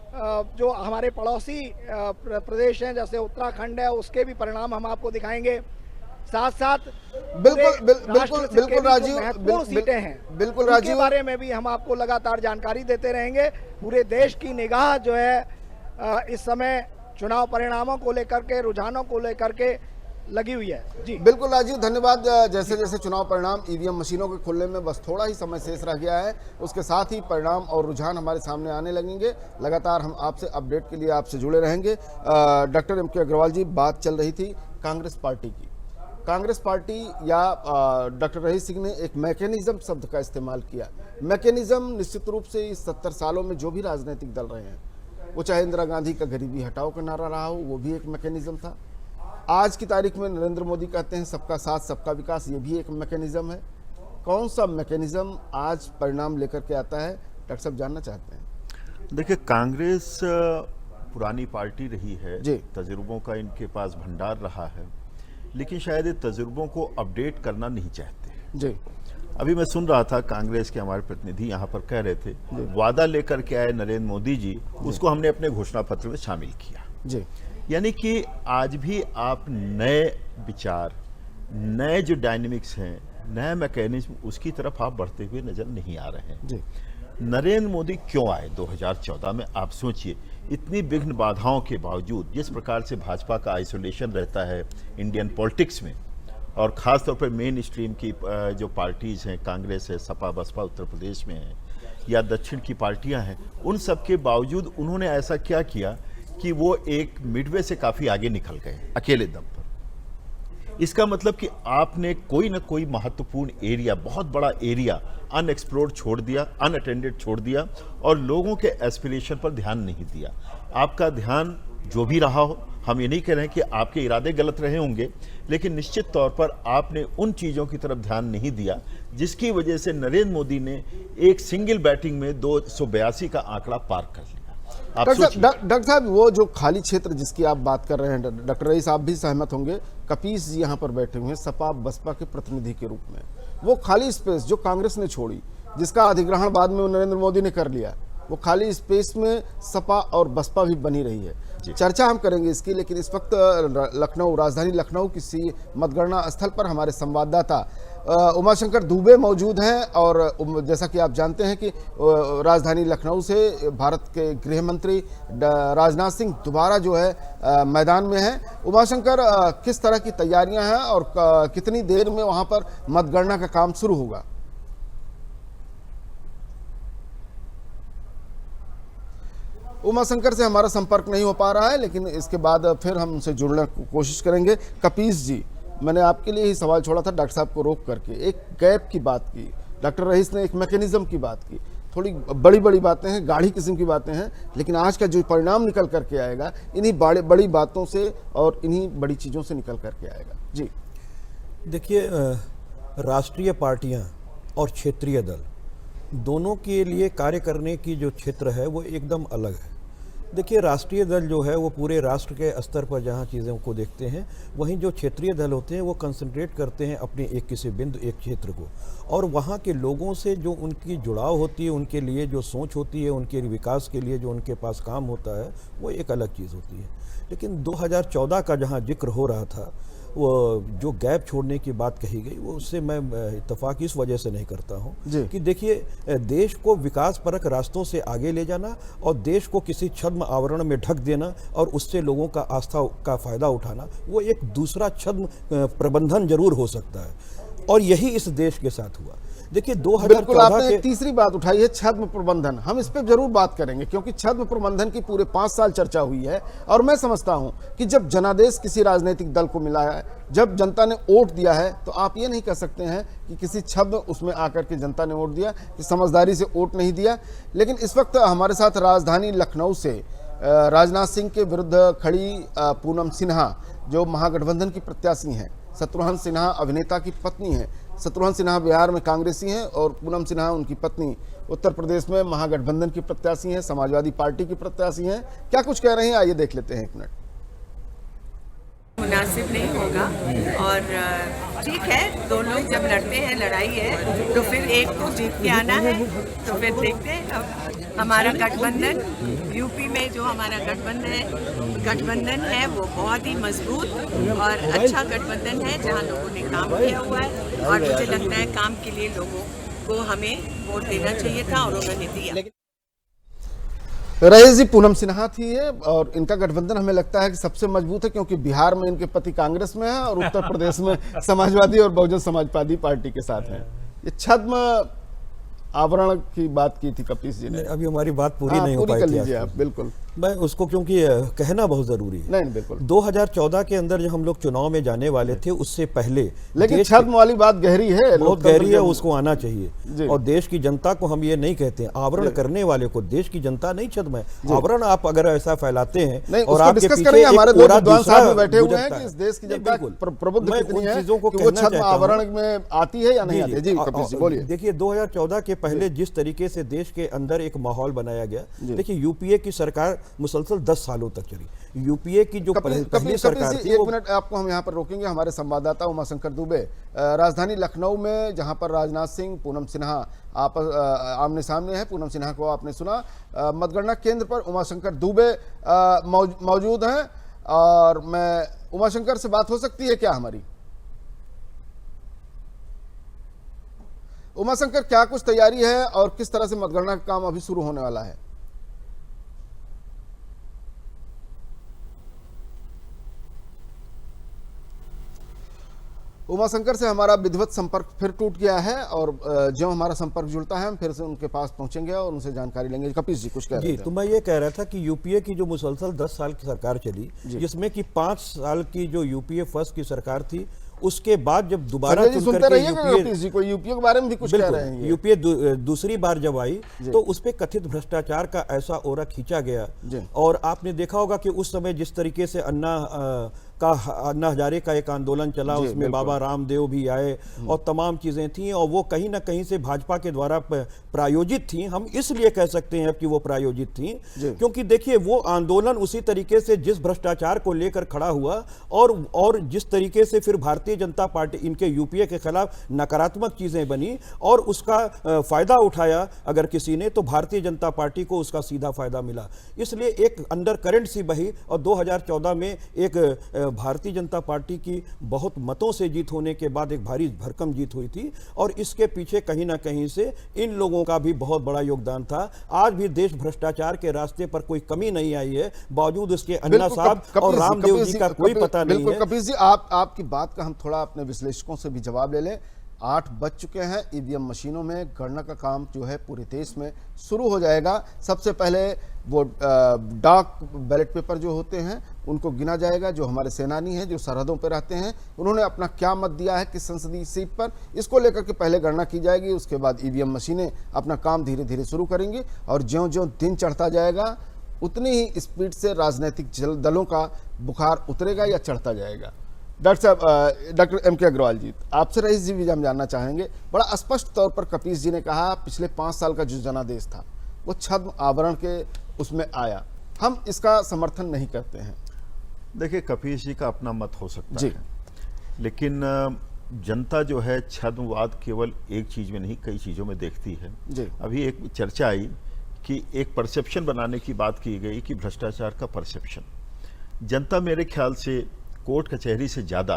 जो हमारे पड़ोसी प्रदेश हैं जैसे उत्तराखंड है उसके भी परिणाम हम आपको दिखाएंगे। साथ साथ
बिल्कुल राजीव,
महत्वपूर्ण सीटें हैं,
बिल्कुल राजीव,
के बारे में भी हम आपको लगातार जानकारी देते रहेंगे। पूरे देश की निगाह जो है इस समय चुनाव परिणामों को लेकर के, रुझानों को लेकर के लगी हुई है। जी
बिल्कुल राजीव, धन्यवाद। जैसे जैसे चुनाव परिणाम ईवीएम मशीनों के खुलने में बस थोड़ा ही समय शेष रह गया है, उसके साथ ही परिणाम और रुझान हमारे सामने आने लगेंगे। लगातार हम आपसे अपडेट के लिए आपसे जुड़े रहेंगे। डॉक्टर एम के अग्रवाल जी, बात चल रही थी कांग्रेस पार्टी की। कांग्रेस पार्टी या डॉक्टर रईस सिंह ने एक मैकेनिज्म शब्द का इस्तेमाल किया। मैकेनिज्म निश्चित रूप से इस 70 सालों में जो भी राजनीतिक दल रहे हैं, वो चाहे इंदिरा गांधी का गरीबी हटाओ का नारा रहा हो, वो भी एक मैकेनिज्म था। आज की तारीख में नरेंद्र मोदी कहते हैं सबका साथ सबका विकास, ये भी एक मैकेनिज्म है। कौन सा मैकेनिज्म आज परिणाम लेकर के आता है, डॉक्टर साहब जानना चाहते हैं?
देखिए, कांग्रेस पुरानी पार्टी रही है,
जी,
तजुर्बों का इनके पास भंडार रहा है, लेकिन शायद ये तजुर्बों को अपडेट करना नहीं चाहते।
जी,
अभी मैं सुन रहा था कांग्रेस के हमारे प्रतिनिधि यहाँ पर कह रहे थे वादा लेकर के आए नरेंद्र मोदी जी, उसको हमने अपने घोषणा पत्र में शामिल किया।
जी,
यानी कि आज भी आप नए विचार, नए जो डायनेमिक्स हैं, नए मैकेनिज्म, उसकी तरफ आप बढ़ते हुए नजर नहीं आ रहे हैं।
जी,
नरेंद्र मोदी क्यों आए 2014 में? आप सोचिए, इतनी विघ्न बाधाओं के बावजूद जिस प्रकार से भाजपा का आइसोलेशन रहता है इंडियन पॉलिटिक्स में, और ख़ास तौर पर मेन स्ट्रीम की जो पार्टीज़ हैं, कांग्रेस है, सपा बसपा उत्तर प्रदेश में है, या दक्षिण की पार्टियां हैं, उन सब के बावजूद उन्होंने ऐसा क्या किया कि वो एक मिडवे से काफ़ी आगे निकल गए अकेले दम पर। इसका मतलब कि आपने कोई ना कोई महत्वपूर्ण एरिया, बहुत बड़ा एरिया अनएक्सप्लोर्ड छोड़ दिया, अनअटेंडेड छोड़ दिया, और लोगों के एस्पिरेशन पर ध्यान नहीं दिया। आपका ध्यान जो भी रहा हो, हम ये नहीं कह रहे हैं कि आपके इरादे गलत रहे होंगे, लेकिन निश्चित तौर पर आपने उन चीज़ों की तरफ ध्यान नहीं दिया जिसकी वजह से नरेंद्र मोदी ने एक सिंगल बैटिंग में 282 का आंकड़ा पार कर लिया।
डॉक्टर साहब, वो जो खाली क्षेत्र जिसकी आप बात कर रहे हैं, डॉक्टर रईस आप भी सहमत होंगे, कपीस जी यहाँ पर बैठे हुए हैं सपा बसपा के प्रतिनिधि के रूप में, वो खाली स्पेस जो कांग्रेस ने छोड़ी, जिसका अधिग्रहण बाद में नरेंद्र मोदी ने कर लिया, वो खाली स्पेस में सपा और बसपा भी बनी रही है। चर्चा हम करेंगे इसकी, लेकिन इस वक्त लखनऊ, राजधानी लखनऊ किसी मतगणना स्थल पर हमारे संवाददाता उमाशंकर दुबे मौजूद हैं, और जैसा कि आप जानते हैं कि राजधानी लखनऊ से भारत के गृह मंत्री राजनाथ सिंह दोबारा जो है मैदान में हैं। उमाशंकर, किस तरह की तैयारियां हैं और कितनी देर में वहां पर मतगणना का काम शुरू होगा? उमाशंकर से हमारा संपर्क नहीं हो पा रहा है, लेकिन इसके बाद फिर हम उनसे जुड़ने की कोशिश करेंगे। कपीस जी, मैंने आपके लिए ही सवाल छोड़ा था डॉक्टर साहब को रोक करके, एक गैप की बात की, डॉक्टर रईस ने एक मैकेनिज्म की बात की, थोड़ी बड़ी बड़ी बातें हैं, गाढ़ी किस्म की बातें हैं, लेकिन आज का जो परिणाम निकल करके आएगा इन्हीं बड़ी बातों से और इन्हीं बड़ी चीज़ों से निकल करके आएगा। जी
देखिए, राष्ट्रीय पार्टियां और क्षेत्रीय दल दोनों के लिए कार्य करने की जो क्षेत्र है वो एकदम अलग है। देखिए, राष्ट्रीय दल जो है वो पूरे राष्ट्र के स्तर पर जहाँ चीज़ों को देखते हैं, वहीं जो क्षेत्रीय दल होते हैं वो कंसंट्रेट करते हैं अपने एक किसी बिंदु, एक क्षेत्र को, और वहाँ के लोगों से जो उनकी जुड़ाव होती है, उनके लिए जो सोच होती है, उनके विकास के लिए जो उनके पास काम होता है, वो एक अलग चीज़ होती है। लेकिन 2014 का जहाँ जिक्र हो रहा था, वो जो गैप छोड़ने की बात कही गई वो उससे मैं इत्तेफाक इस वजह से नहीं करता हूँ कि देखिए देश को विकास परक रास्तों से आगे ले जाना और देश को किसी छद्म आवरण में ढक देना और उससे लोगों का आस्था का फायदा उठाना, वो एक दूसरा छद्म प्रबंधन जरूर हो सकता है और यही इस देश के साथ हुआ। देखिए 2014
आपने
के
एक तीसरी बात उठाई है छद्म प्रबंधन, हम इस पे जरूर बात करेंगे क्योंकि छद्म प्रबंधन की पूरे 5 साल चर्चा हुई है और मैं समझता हूं कि जब जनादेश किसी राजनीतिक दल को मिला है, जब जनता ने वोट दिया है, तो आप ये नहीं कह सकते हैं कि किसी छद्म उसमें आकर के जनता ने वोट दिया, कि समझदारी से वोट नहीं दिया। लेकिन इस वक्त हमारे साथ राजधानी लखनऊ से राजनाथ सिंह के विरुद्ध खड़ी पूनम सिन्हा जो महागठबंधन की प्रत्याशी हैं, शत्रुघ्न सिन्हा अभिनेता की पत्नी है। शत्रुघ्न सिन्हा बिहार में कांग्रेसी हैं और पूनम सिन्हा उनकी पत्नी उत्तर प्रदेश में महागठबंधन की प्रत्याशी हैं, समाजवादी पार्टी की प्रत्याशी हैं। क्या कुछ कह रहे हैं, आइए देख लेते हैं एक मिनट।
मुनासिब नहीं होगा और ठीक है, दोनों जब लड़ते हैं, लड़ाई है तो फिर एक को जीत के आना है, तो फिर देखते हैं। अब हमारा गठबंधन यूपी में जो हमारा गठबंधन है वो बहुत ही मजबूत और अच्छा गठबंधन है जहाँ लोगों ने काम किया हुआ है और मुझे लगता है काम के लिए लोगों को हमें वोट देना चाहिए था और उन्होंने दिया।
रईस जी, पूनम सिन्हा थी है और इनका गठबंधन हमें लगता है कि सबसे मजबूत है क्योंकि बिहार में इनके पति कांग्रेस में है और उत्तर प्रदेश में समाजवादी और बहुजन समाजवादी पार्टी के साथ है। ये छद्म आवरण की बात की थी कपीस जी ने,
अभी हमारी बात पूरी नहीं हो पाई
कर लीजिए आप। बिल्कुल,
मैं उसको क्योंकि कहना बहुत जरूरी है।
नहीं, बिल्कुल।
2014 के अंदर जो हम लोग चुनाव में जाने वाले थे उससे पहले,
लेकिन छद्म वाली बात गहरी है,
बहुत गहरी है, उसको आना चाहिए। और देश की जनता को हम ये नहीं कहते, आवरण करने वाले को देश की जनता नहीं छद्म है। आवरण आप अगर ऐसा फैलाते हैं और आपके पीछे
हमारे दो विद्वान साहब बैठे हुए हैं कि इस देश की जनता प्रबुद्ध कितनी है
चीजों को
कि वो छद्म आवरण में आती है या नहीं आती है। जी कपीस जी बोलिए।
देखिए 2014 के पहले जिस तरीके से देश के अंदर एक माहौल बनाया गया, देखिए यूपीए की सरकार मुसलसल 10 सालों तक चली। यूपीए की जो पहली सरकार थी,
एक मिनट आपको हम यहाँ पर रोकेंगे। हमारे संवाददाता उमाशंकर दुबे राजधानी लखनऊ में, जहाँ पर राजनाथ सिंह पूनम सिन्हा आमने सामने है, पूनम सिन्हा को आपने सुना, मतगणना केंद्र पर उमाशंकर दुबे मौजूद हैं और मैं उमाशंकर से बात हो सकती है क्या हमारी? उमाशंकर, क्या कुछ तैयारी है और किस तरह से मतगणना का काम अभी शुरू होने वाला है? उमाशंकर से हमारा विधिवत संपर्क फिर टूट गया है और जो हमारा संपर्क जुड़ता है हम फिर से उनके पास पहुंचेंगे और उनसे जानकारी लेंगे। कपीस जी कुछ कह रहे थे?
तो मैं ये कह रहा था कि यूपीए की जो मुसलसल 10 साल की सरकार चली, जिसमें कि 5 साल की जो यूपीए फर्स्ट की सरकार थी, उसके बाद जब दोबारा
यूपीए के बारे में भी कुछ कह रहे हैं,
यूपीए दूसरी बार जब आई तो उस पे कथित भ्रष्टाचार का ऐसा ओरा खींचा गया और आपने देखा होगा कि उस समय जिस तरीके से अन्ना हजारे का एक आंदोलन चला, उसमें बाबा रामदेव भी आए और तमाम चीजें थी और वो कहीं ना कहीं से भाजपा के द्वारा प्रायोजित थी। हम इसलिए कह सकते हैं कि वो प्रायोजित थी क्योंकि देखिए वो आंदोलन उसी तरीके से जिस भ्रष्टाचार को लेकर खड़ा हुआ और जिस तरीके से फिर भारतीय जनता पार्टी इनके यूपीए के खिलाफ नकारात्मक चीजें बनी और उसका फायदा उठाया अगर किसी ने, तो भारतीय जनता पार्टी को उसका सीधा फायदा मिला। इसलिए एक अंडर करंट सी बही और 2014 में एक भारतीय जनता पार्टी की बहुत मतों से जीत होने के बाद एक भारी भरकम जीत हुई थी और इसके पीछे कहीं ना कहीं से इन लोगों का भी बहुत बड़ा योगदान था। आज भी देश भ्रष्टाचार के रास्ते पर कोई कमी नहीं आई है, बावजूद उसके अन्ना साहब और रामदेव जी का कोई पता नहीं है।
कपीस जी, आपकी बात का हम थोड़ा अपने विश्लेषकों से भी जवाब ले लें। 8 बज चुके हैं, ईवीएम मशीनों में गणना का काम जो है पूरे देश में शुरू हो जाएगा। सबसे पहले वो डाक बैलेट पेपर जो होते हैं उनको गिना जाएगा। जो हमारे सेनानी हैं जो सरहदों पर रहते हैं उन्होंने अपना क्या मत दिया है किस संसदीय सीट पर, इसको लेकर के पहले गणना की जाएगी। उसके बाद ईवीएम मशीनें अपना काम धीरे धीरे शुरू करेंगी और ज्यों-ज्यों दिन चढ़ता जाएगा उतनी ही स्पीड से राजनीतिक दलों का बुखार उतरेगा या चढ़ता जाएगा। Doctor M.K. अग्रवाल जी, आपसे रईस जी भी हम जानना चाहेंगे। बड़ा स्पष्ट तौर पर कपीस जी ने कहा पिछले 5 साल का जो जनादेश था वो छद्म आवरण के उसमें आया, हम इसका समर्थन नहीं करते हैं।
देखिए कपीस जी का अपना मत हो सकता है, लेकिन जनता जो है छद्मवाद केवल एक चीज में नहीं कई चीजों में देखती है। अभी एक चर्चा आई कि एक परसेप्शन बनाने की बात की गई कि भ्रष्टाचार का परसेप्शन, जनता मेरे ख्याल से कोर्ट कचहरी से ज़्यादा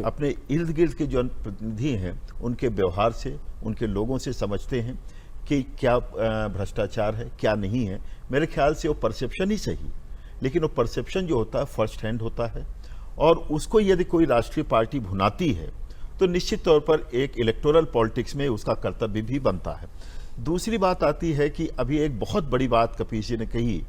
अपने इर्द गिर्द के जो प्रतिनिधि हैं उनके व्यवहार से, उनके लोगों से समझते हैं कि क्या भ्रष्टाचार है, क्या नहीं है। मेरे ख्याल से वो परसेप्शन ही सही, लेकिन वो परसेप्शन जो होता है फर्स्ट हैंड होता है, और उसको यदि कोई राष्ट्रीय पार्टी भुनाती है तो निश्चित तौर पर एक इलेक्टोरल पॉलिटिक्स में उसका कर्तव्य भी बनता है। दूसरी बात आती है कि अभी एक बहुत बड़ी बात कपीश जी ने कही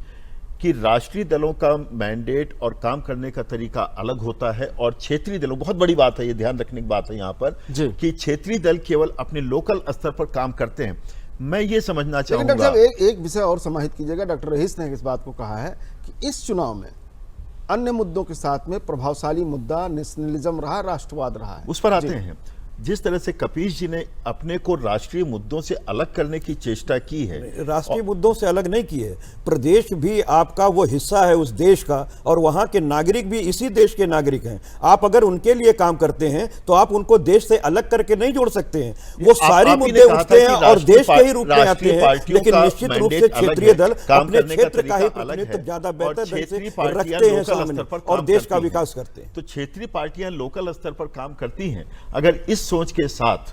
कि राष्ट्रीय दलों का मैंडेट और काम करने का तरीका अलग होता है और क्षेत्रीय दलों, बहुत बड़ी बात है, ये ध्यान रखने की बात है यहाँ पर कि क्षेत्रीय दल केवल अपने लोकल स्तर पर काम करते हैं। मैं ये समझना चाहूंगा,
डॉक्टर साहब एक विषय और समाहित कीजिएगा। डॉक्टर रईस ने इस बात को कहा है कि इस चुनाव में अन्य मुद्दों के साथ में प्रभावशाली मुद्दा नेशनलिज्म रहा, राष्ट्रवाद रहा है।
उस पर आते हैं। जिस तरह से कपीश जी ने अपने को राष्ट्रीय मुद्दों से अलग करने की चेष्टा की है,
राष्ट्रीय मुद्दों से अलग नहीं की है। प्रदेश भी आपका वो हिस्सा है उस देश का, और वहाँ के नागरिक भी इसी देश के नागरिक हैं। आप अगर उनके लिए काम करते हैं तो आप उनको देश से अलग करके नहीं जोड़ सकते हैं। वो सारे मुद्दे उठते हैं और देश के ही रूप में आते हैं, लेकिन निश्चित रूप से क्षेत्रीय दल अपने क्षेत्र का ही प्रतिनिधित्व ज्यादा बेहतर ढंग से रखते हैं सामने और देश का विकास करते हैं।
तो क्षेत्रीय पार्टियां लोकल स्तर पर काम करती हैं। अगर इस सोच के साथ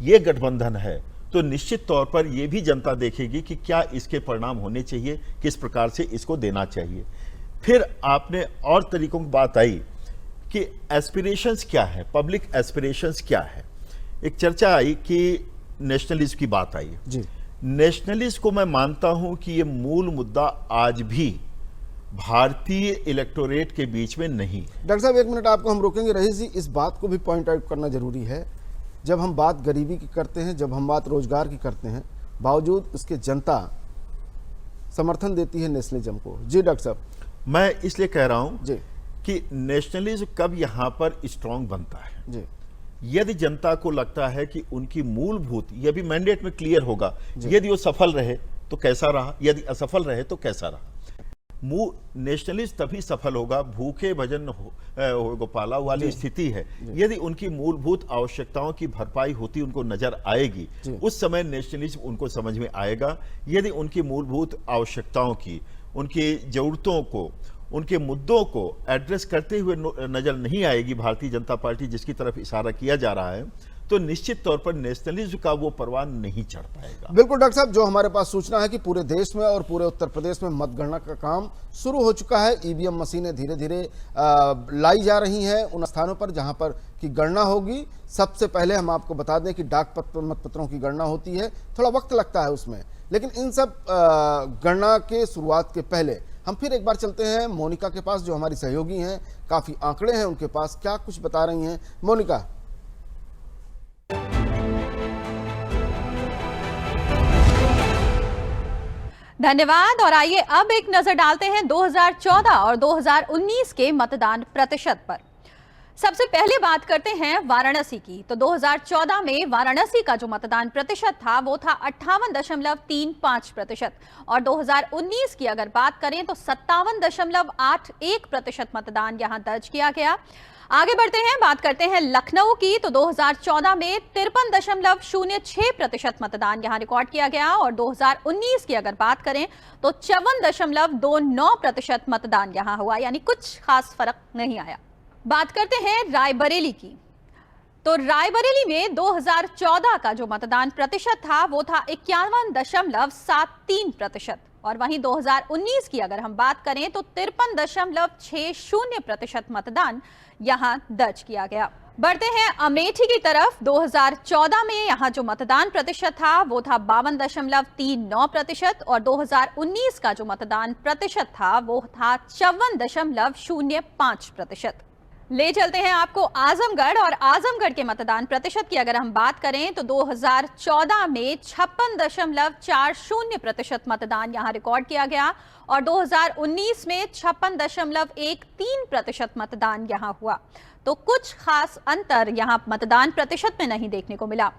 ये गठबंधन है तो निश्चित तौर पर यह भी जनता देखेगी कि क्या इसके परिणाम होने चाहिए, किस प्रकार से इसको देना चाहिए। फिर आपने और तरीकों की बात आई कि एस्पिरेशंस क्या है, पब्लिक एस्पिरेशंस क्या है। एक चर्चा आई कि नेशनलिज्म की बात आई जी। नेशनलिज्म को मैं मानता हूं कि यह मूल मुद्दा आज भी भारतीय इलेक्टोरेट के बीच में नहीं।
डॉक्टर साहब एक मिनट आपको हम रोकेंगे। रईस जी, इस बात को भी पॉइंट आउट करना जरूरी है। जब हम बात गरीबी की करते हैं, जब हम बात रोजगार की करते हैं, बावजूद उसके जनता समर्थन देती है नेशनलिज्म को। जी डॉक्टर साहब,
मैं इसलिए कह रहा हूं जी कि नेशनलिज्म कब यहां पर स्ट्रांग बनता है जी, यदि जनता को लगता है कि उनकी मूलभूत, यह भी मैंडेट में क्लियर होगा, यदि वो सफल रहे तो कैसा रहा, यदि असफल रहे तो कैसा रहा। नेशनलिस्ट तभी सफल होगा, भूखे भजन गोपाला वाली स्थिति है। यदि उनकी मूलभूत आवश्यकताओं की भरपाई होती उनको नजर आएगी, उस समय नेशनलिज्म उनको समझ में आएगा। यदि उनकी मूलभूत आवश्यकताओं की, उनकी जरूरतों को, उनके मुद्दों को एड्रेस करते हुए नजर नहीं आएगी भारतीय जनता पार्टी, जिसकी तरफ इशारा किया जा रहा है, तो निश्चित तौर पर नेशनलिज्म का वो परवान नहीं चढ़ पाएगा।
बिल्कुल डॉक्टर साहब, जो हमारे पास सूचना है कि पूरे देश में और पूरे उत्तर प्रदेश में मतगणना का काम शुरू हो चुका है। ईवीएम मशीनें धीरे धीरे लाई जा रही हैं उन स्थानों पर जहां पर की गणना होगी। सबसे पहले हम आपको बता दें कि डाक मतपत्रों की गणना होती है, थोड़ा वक्त लगता है उसमें, लेकिन इन सब गणना के शुरुआत के पहले हम फिर एक बार चलते हैं मोनिका के पास, जो हमारी सहयोगी हैं, काफी आंकड़े हैं उनके पास, क्या कुछ बता रही हैं मोनिका।
धन्यवाद। और आइए अब एक नजर डालते हैं 2014 और 2019 के मतदान प्रतिशत पर। सबसे पहले बात करते हैं वाराणसी की। तो 2014 में वाराणसी का जो मतदान प्रतिशत था वो था 58.35% और 2019 की अगर बात करें तो 57.81% मतदान यहां दर्ज किया गया। आगे बढ़ते हैं, बात करते हैं लखनऊ की। तो 2014 में 53.06% मतदान यहां रिकॉर्ड किया गया और 2019 की अगर बात करें तो 54.29% मतदान यहां हुआ, यानी कुछ खास फर्क नहीं आया। बात करते हैं रायबरेली की। तो रायबरेली में 2014 का जो मतदान प्रतिशत था वो था 51.73% और वहीं 2019 की अगर हम बात करें तो 53.60% मतदान यहां दर्ज किया गया। बढ़ते हैं अमेठी की तरफ। 2014 में यहां जो मतदान प्रतिशत था वो था 52.39% और 2019 का जो मतदान प्रतिशत था वो था 54.05%। ले चलते हैं आपको आजमगढ़, और आजमगढ़ के मतदान प्रतिशत की अगर हम बात करें तो 2014 में 56.40% मतदान यहां रिकॉर्ड किया गया और 2019 में 56.13% मतदान यहां हुआ। तो कुछ खास अंतर यहां मतदान प्रतिशत में नहीं देखने को मिला।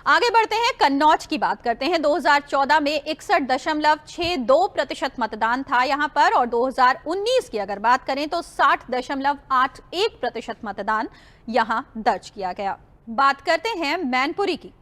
आगे बढ़ते हैं, कन्नौज की बात करते हैं। 2014 में 61.62% मतदान था यहां पर और 2019 की अगर बात करें तो 60.81% मतदान यहां दर्ज किया गया। बात करते हैं मैनपुरी की।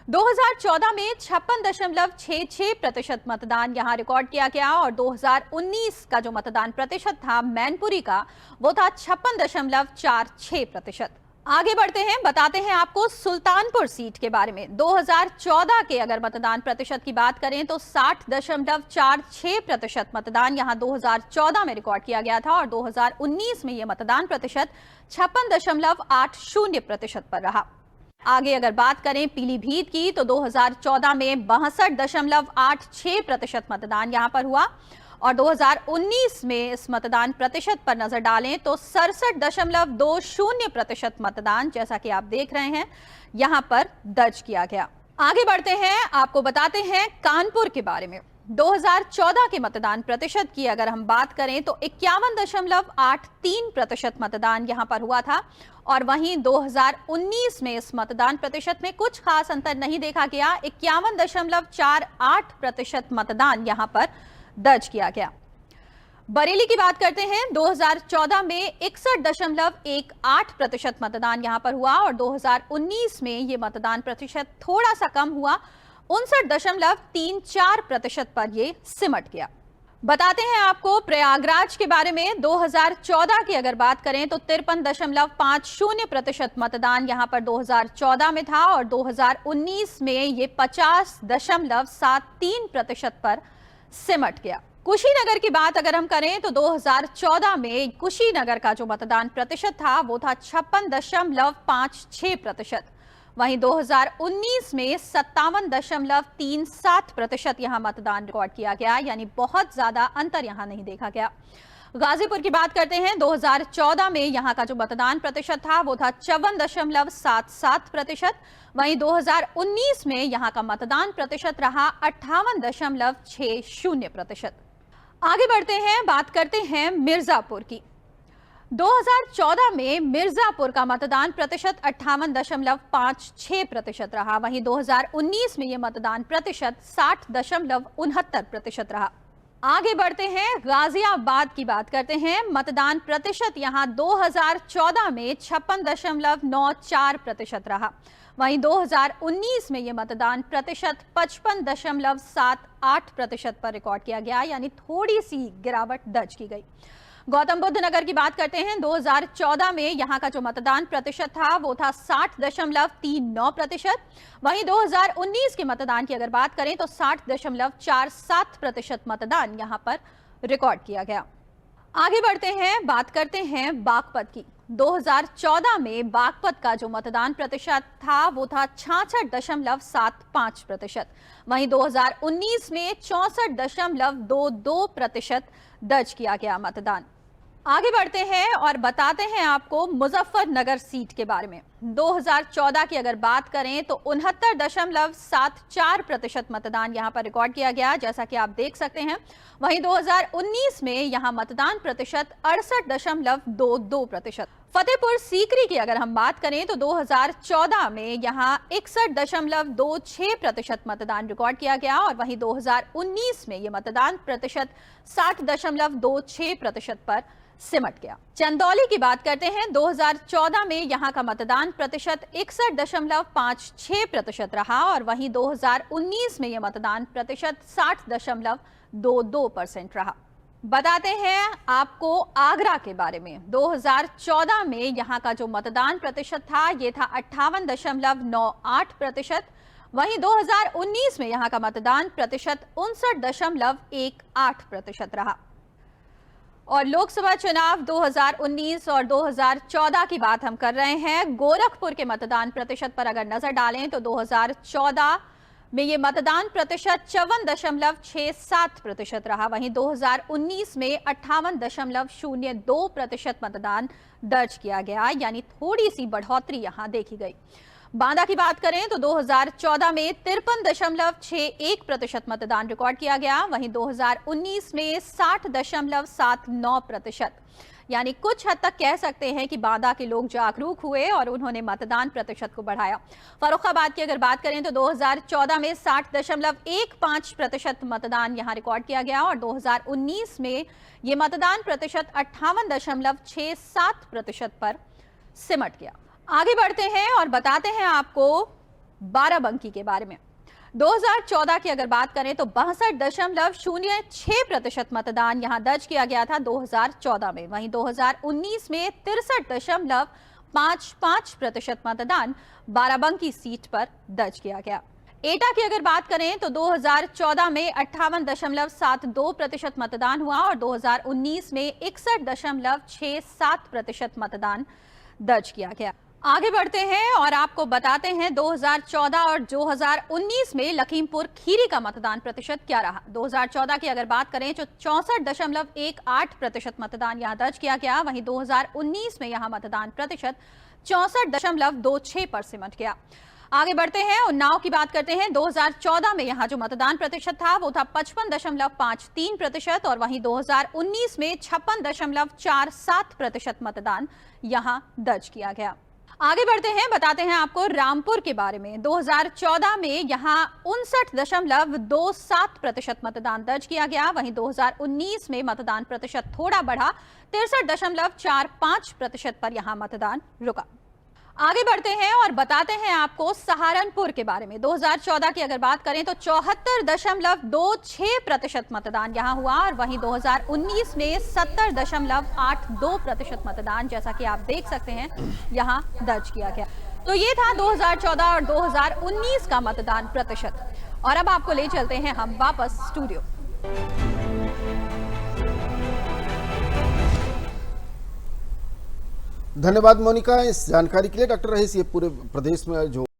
2014 में 56.66% मतदान यहां रिकॉर्ड किया गया और 2019 का जो मतदान प्रतिशत था मैनपुरी का वो था 56.46%। आगे बढ़ते हैं, बताते हैं आपको सुल्तानपुर सीट के बारे में। 2014 के अगर मतदान प्रतिशत की बात करें तो 60.46% मतदान यहां 2014 में रिकॉर्ड किया गया था और 2019 में यह मतदान प्रतिशत 56.80% पर रहा। आगे अगर बात करें पीलीभीत की तो 2014 में 62.86% मतदान यहां पर हुआ और 2019 में इस मतदान प्रतिशत पर नजर डालें तो 67.20% मतदान, जैसा कि आप देख रहे हैं, यहां पर दर्ज किया गया। आगे बढ़ते हैं, आपको बताते हैं कानपुर के बारे में। 2014 के मतदान प्रतिशत की अगर हम बात करें तो 51.83% मतदान यहां पर हुआ था और वहीं 2019 में इस मतदान प्रतिशत में कुछ खास अंतर नहीं देखा गया। 51.48% मतदान यहां पर दर्ज किया गया। बरेली की बात करते हैं। 2014 में 61.18% मतदान यहां पर हुआ और 2019 में यह मतदान प्रतिशत थोड़ा सा कम हुआ, 59.34% पर यह सिमट गया। बताते हैं आपको प्रयागराज के बारे में। 2014 की अगर बात करें तो 53.50% मतदान यहां पर 2014 में था और 2019 में ये 50.73% पर सिमट गया। कुशीनगर की बात अगर हम करें तो 2014 में कुशीनगर का जो मतदान प्रतिशत था वो था 56.56%। वहीं 2019 में 57.37% यहां मतदान रिकॉर्ड किया गया, यानी बहुत ज्यादा अंतर यहां नहीं देखा गया। गाजीपुर की बात करते हैं। 2014 में यहां का जो मतदान प्रतिशत था वो था 54.77%। वहीं 2019 में यहां का मतदान प्रतिशत रहा 58.60%। आगे बढ़ते हैं, बात करते हैं मिर्जापुर की। 2014 में मिर्जापुर का मतदान प्रतिशत 58.56% रहा। वहीं 2019 में यह मतदान प्रतिशत 60.69% रहा। आगे बढ़ते हैं, गाजियाबाद की बात करते हैं। मतदान प्रतिशत यहां 2014 में 56.94% रहा। वहीं 2019 में यह मतदान प्रतिशत 55.78% पर रिकॉर्ड किया गया, यानी थोड़ी सी गिरावट दर्ज की गई। गौतम बुद्ध नगर की बात करते हैं। 2014 में यहां का जो मतदान प्रतिशत था वो था 60.39%। वहीं 2019 के मतदान की अगर बात करें तो 60.47% मतदान यहां पर रिकॉर्ड किया गया। आगे बढ़ते हैं, बात करते हैं बागपत की। 2014 में बागपत का जो मतदान प्रतिशत था वो था 66.75%। वहीं 2019 में 64.22% दर्ज किया गया मतदान। आगे बढ़ते हैं और बताते हैं आपको मुजफ्फरनगर सीट के बारे में। 2014 की अगर बात करें तो 69.74% मतदान यहां पर रिकॉर्ड किया गया, जैसा कि आप देख सकते हैं। वहीं 2019 में यहां मतदान प्रतिशत 68.22%। फतेहपुर सीकरी की अगर हम बात करें तो 2014 में यहां 61.26% मतदान रिकॉर्ड किया गया और वहीं 2019 में यह मतदान प्रतिशत 60.26% पर सिमट गया। चंदौली की बात करते हैं। 2014 में यहां का मतदान प्रतिशत 61.56% रहा और वहीं 2019 में यह मतदान प्रतिशत 60.22% रहा। बताते हैं आपको आगरा के बारे में। 2014 में यहां का जो मतदान प्रतिशत था ये था 58.98%। वहीं 2019 में यहां का मतदान प्रतिशत 59.18% रहा। और लोकसभा चुनाव 2019 और 2014 की बात हम कर रहे हैं। गोरखपुर के मतदान प्रतिशत पर अगर नजर डालें तो 2014 में ये मतदान प्रतिशत 54.67% रहा। वहीं 2019 में 58.02% मतदान दर्ज किया गया, यानी थोड़ी सी बढ़ोतरी यहां देखी गई। बांदा की बात करें तो 2014 में 53.61% मतदान रिकॉर्ड किया गया। वहीं 2019 में 60.79%, यानी कुछ हद तक कह सकते हैं कि बांदा के लोग जागरूक हुए और उन्होंने मतदान प्रतिशत को बढ़ाया। फर्रुखाबाद की अगर बात करें तो 2014 में 60.15% मतदान यहां रिकॉर्ड किया गया और 2019 में ये मतदान प्रतिशत 58.67% पर सिमट गया। आगे बढ़ते हैं और बताते हैं आपको बाराबंकी के बारे में। 2014 की अगर बात करें तो 62.06% मतदान यहां दर्ज किया गया था 2014 में। वहीं 2019 में 63.55% मतदान बाराबंकी सीट पर दर्ज किया गया। एटा की अगर बात करें तो 2014 में 58.72% मतदान हुआ और 2019 में 61.67% मतदान दर्ज किया गया। आगे बढ़ते हैं और आपको बताते हैं 2014 और 2019 में लखीमपुर खीरी का मतदान प्रतिशत क्या रहा। 2014 की अगर बात करें तो 64.18% मतदान यहां दर्ज किया गया। वहीं 2019 में यहां मतदान प्रतिशत 64.26 पर सिमट गया। आगे बढ़ते हैं उन्नाव की बात करते हैं। 2014 में यहां जो मतदान प्रतिशत था वो था 55.53% और वहीं 2019 में 56.47% मतदान यहां दर्ज किया गया। आगे बढ़ते हैं, बताते हैं आपको रामपुर के बारे में। 2014 में यहां 59.27% मतदान दर्ज किया गया। वहीं 2019 में मतदान प्रतिशत थोड़ा बढ़ा, 63.45% पर यहां मतदान रुका। आगे बढ़ते हैं और बताते हैं आपको सहारनपुर के बारे में। 2014 की अगर बात करें तो 74.26% मतदान यहां हुआ और वहीं 2019 में 70.82% मतदान, जैसा कि आप देख सकते हैं, यहां दर्ज किया गया। तो ये था 2014 और 2019 का मतदान प्रतिशत। और अब आपको ले चलते हैं हम वापस स्टूडियो।
धन्यवाद मोनिका इस जानकारी के लिए। डॉक्टर रईस, ये पूरे प्रदेश में जो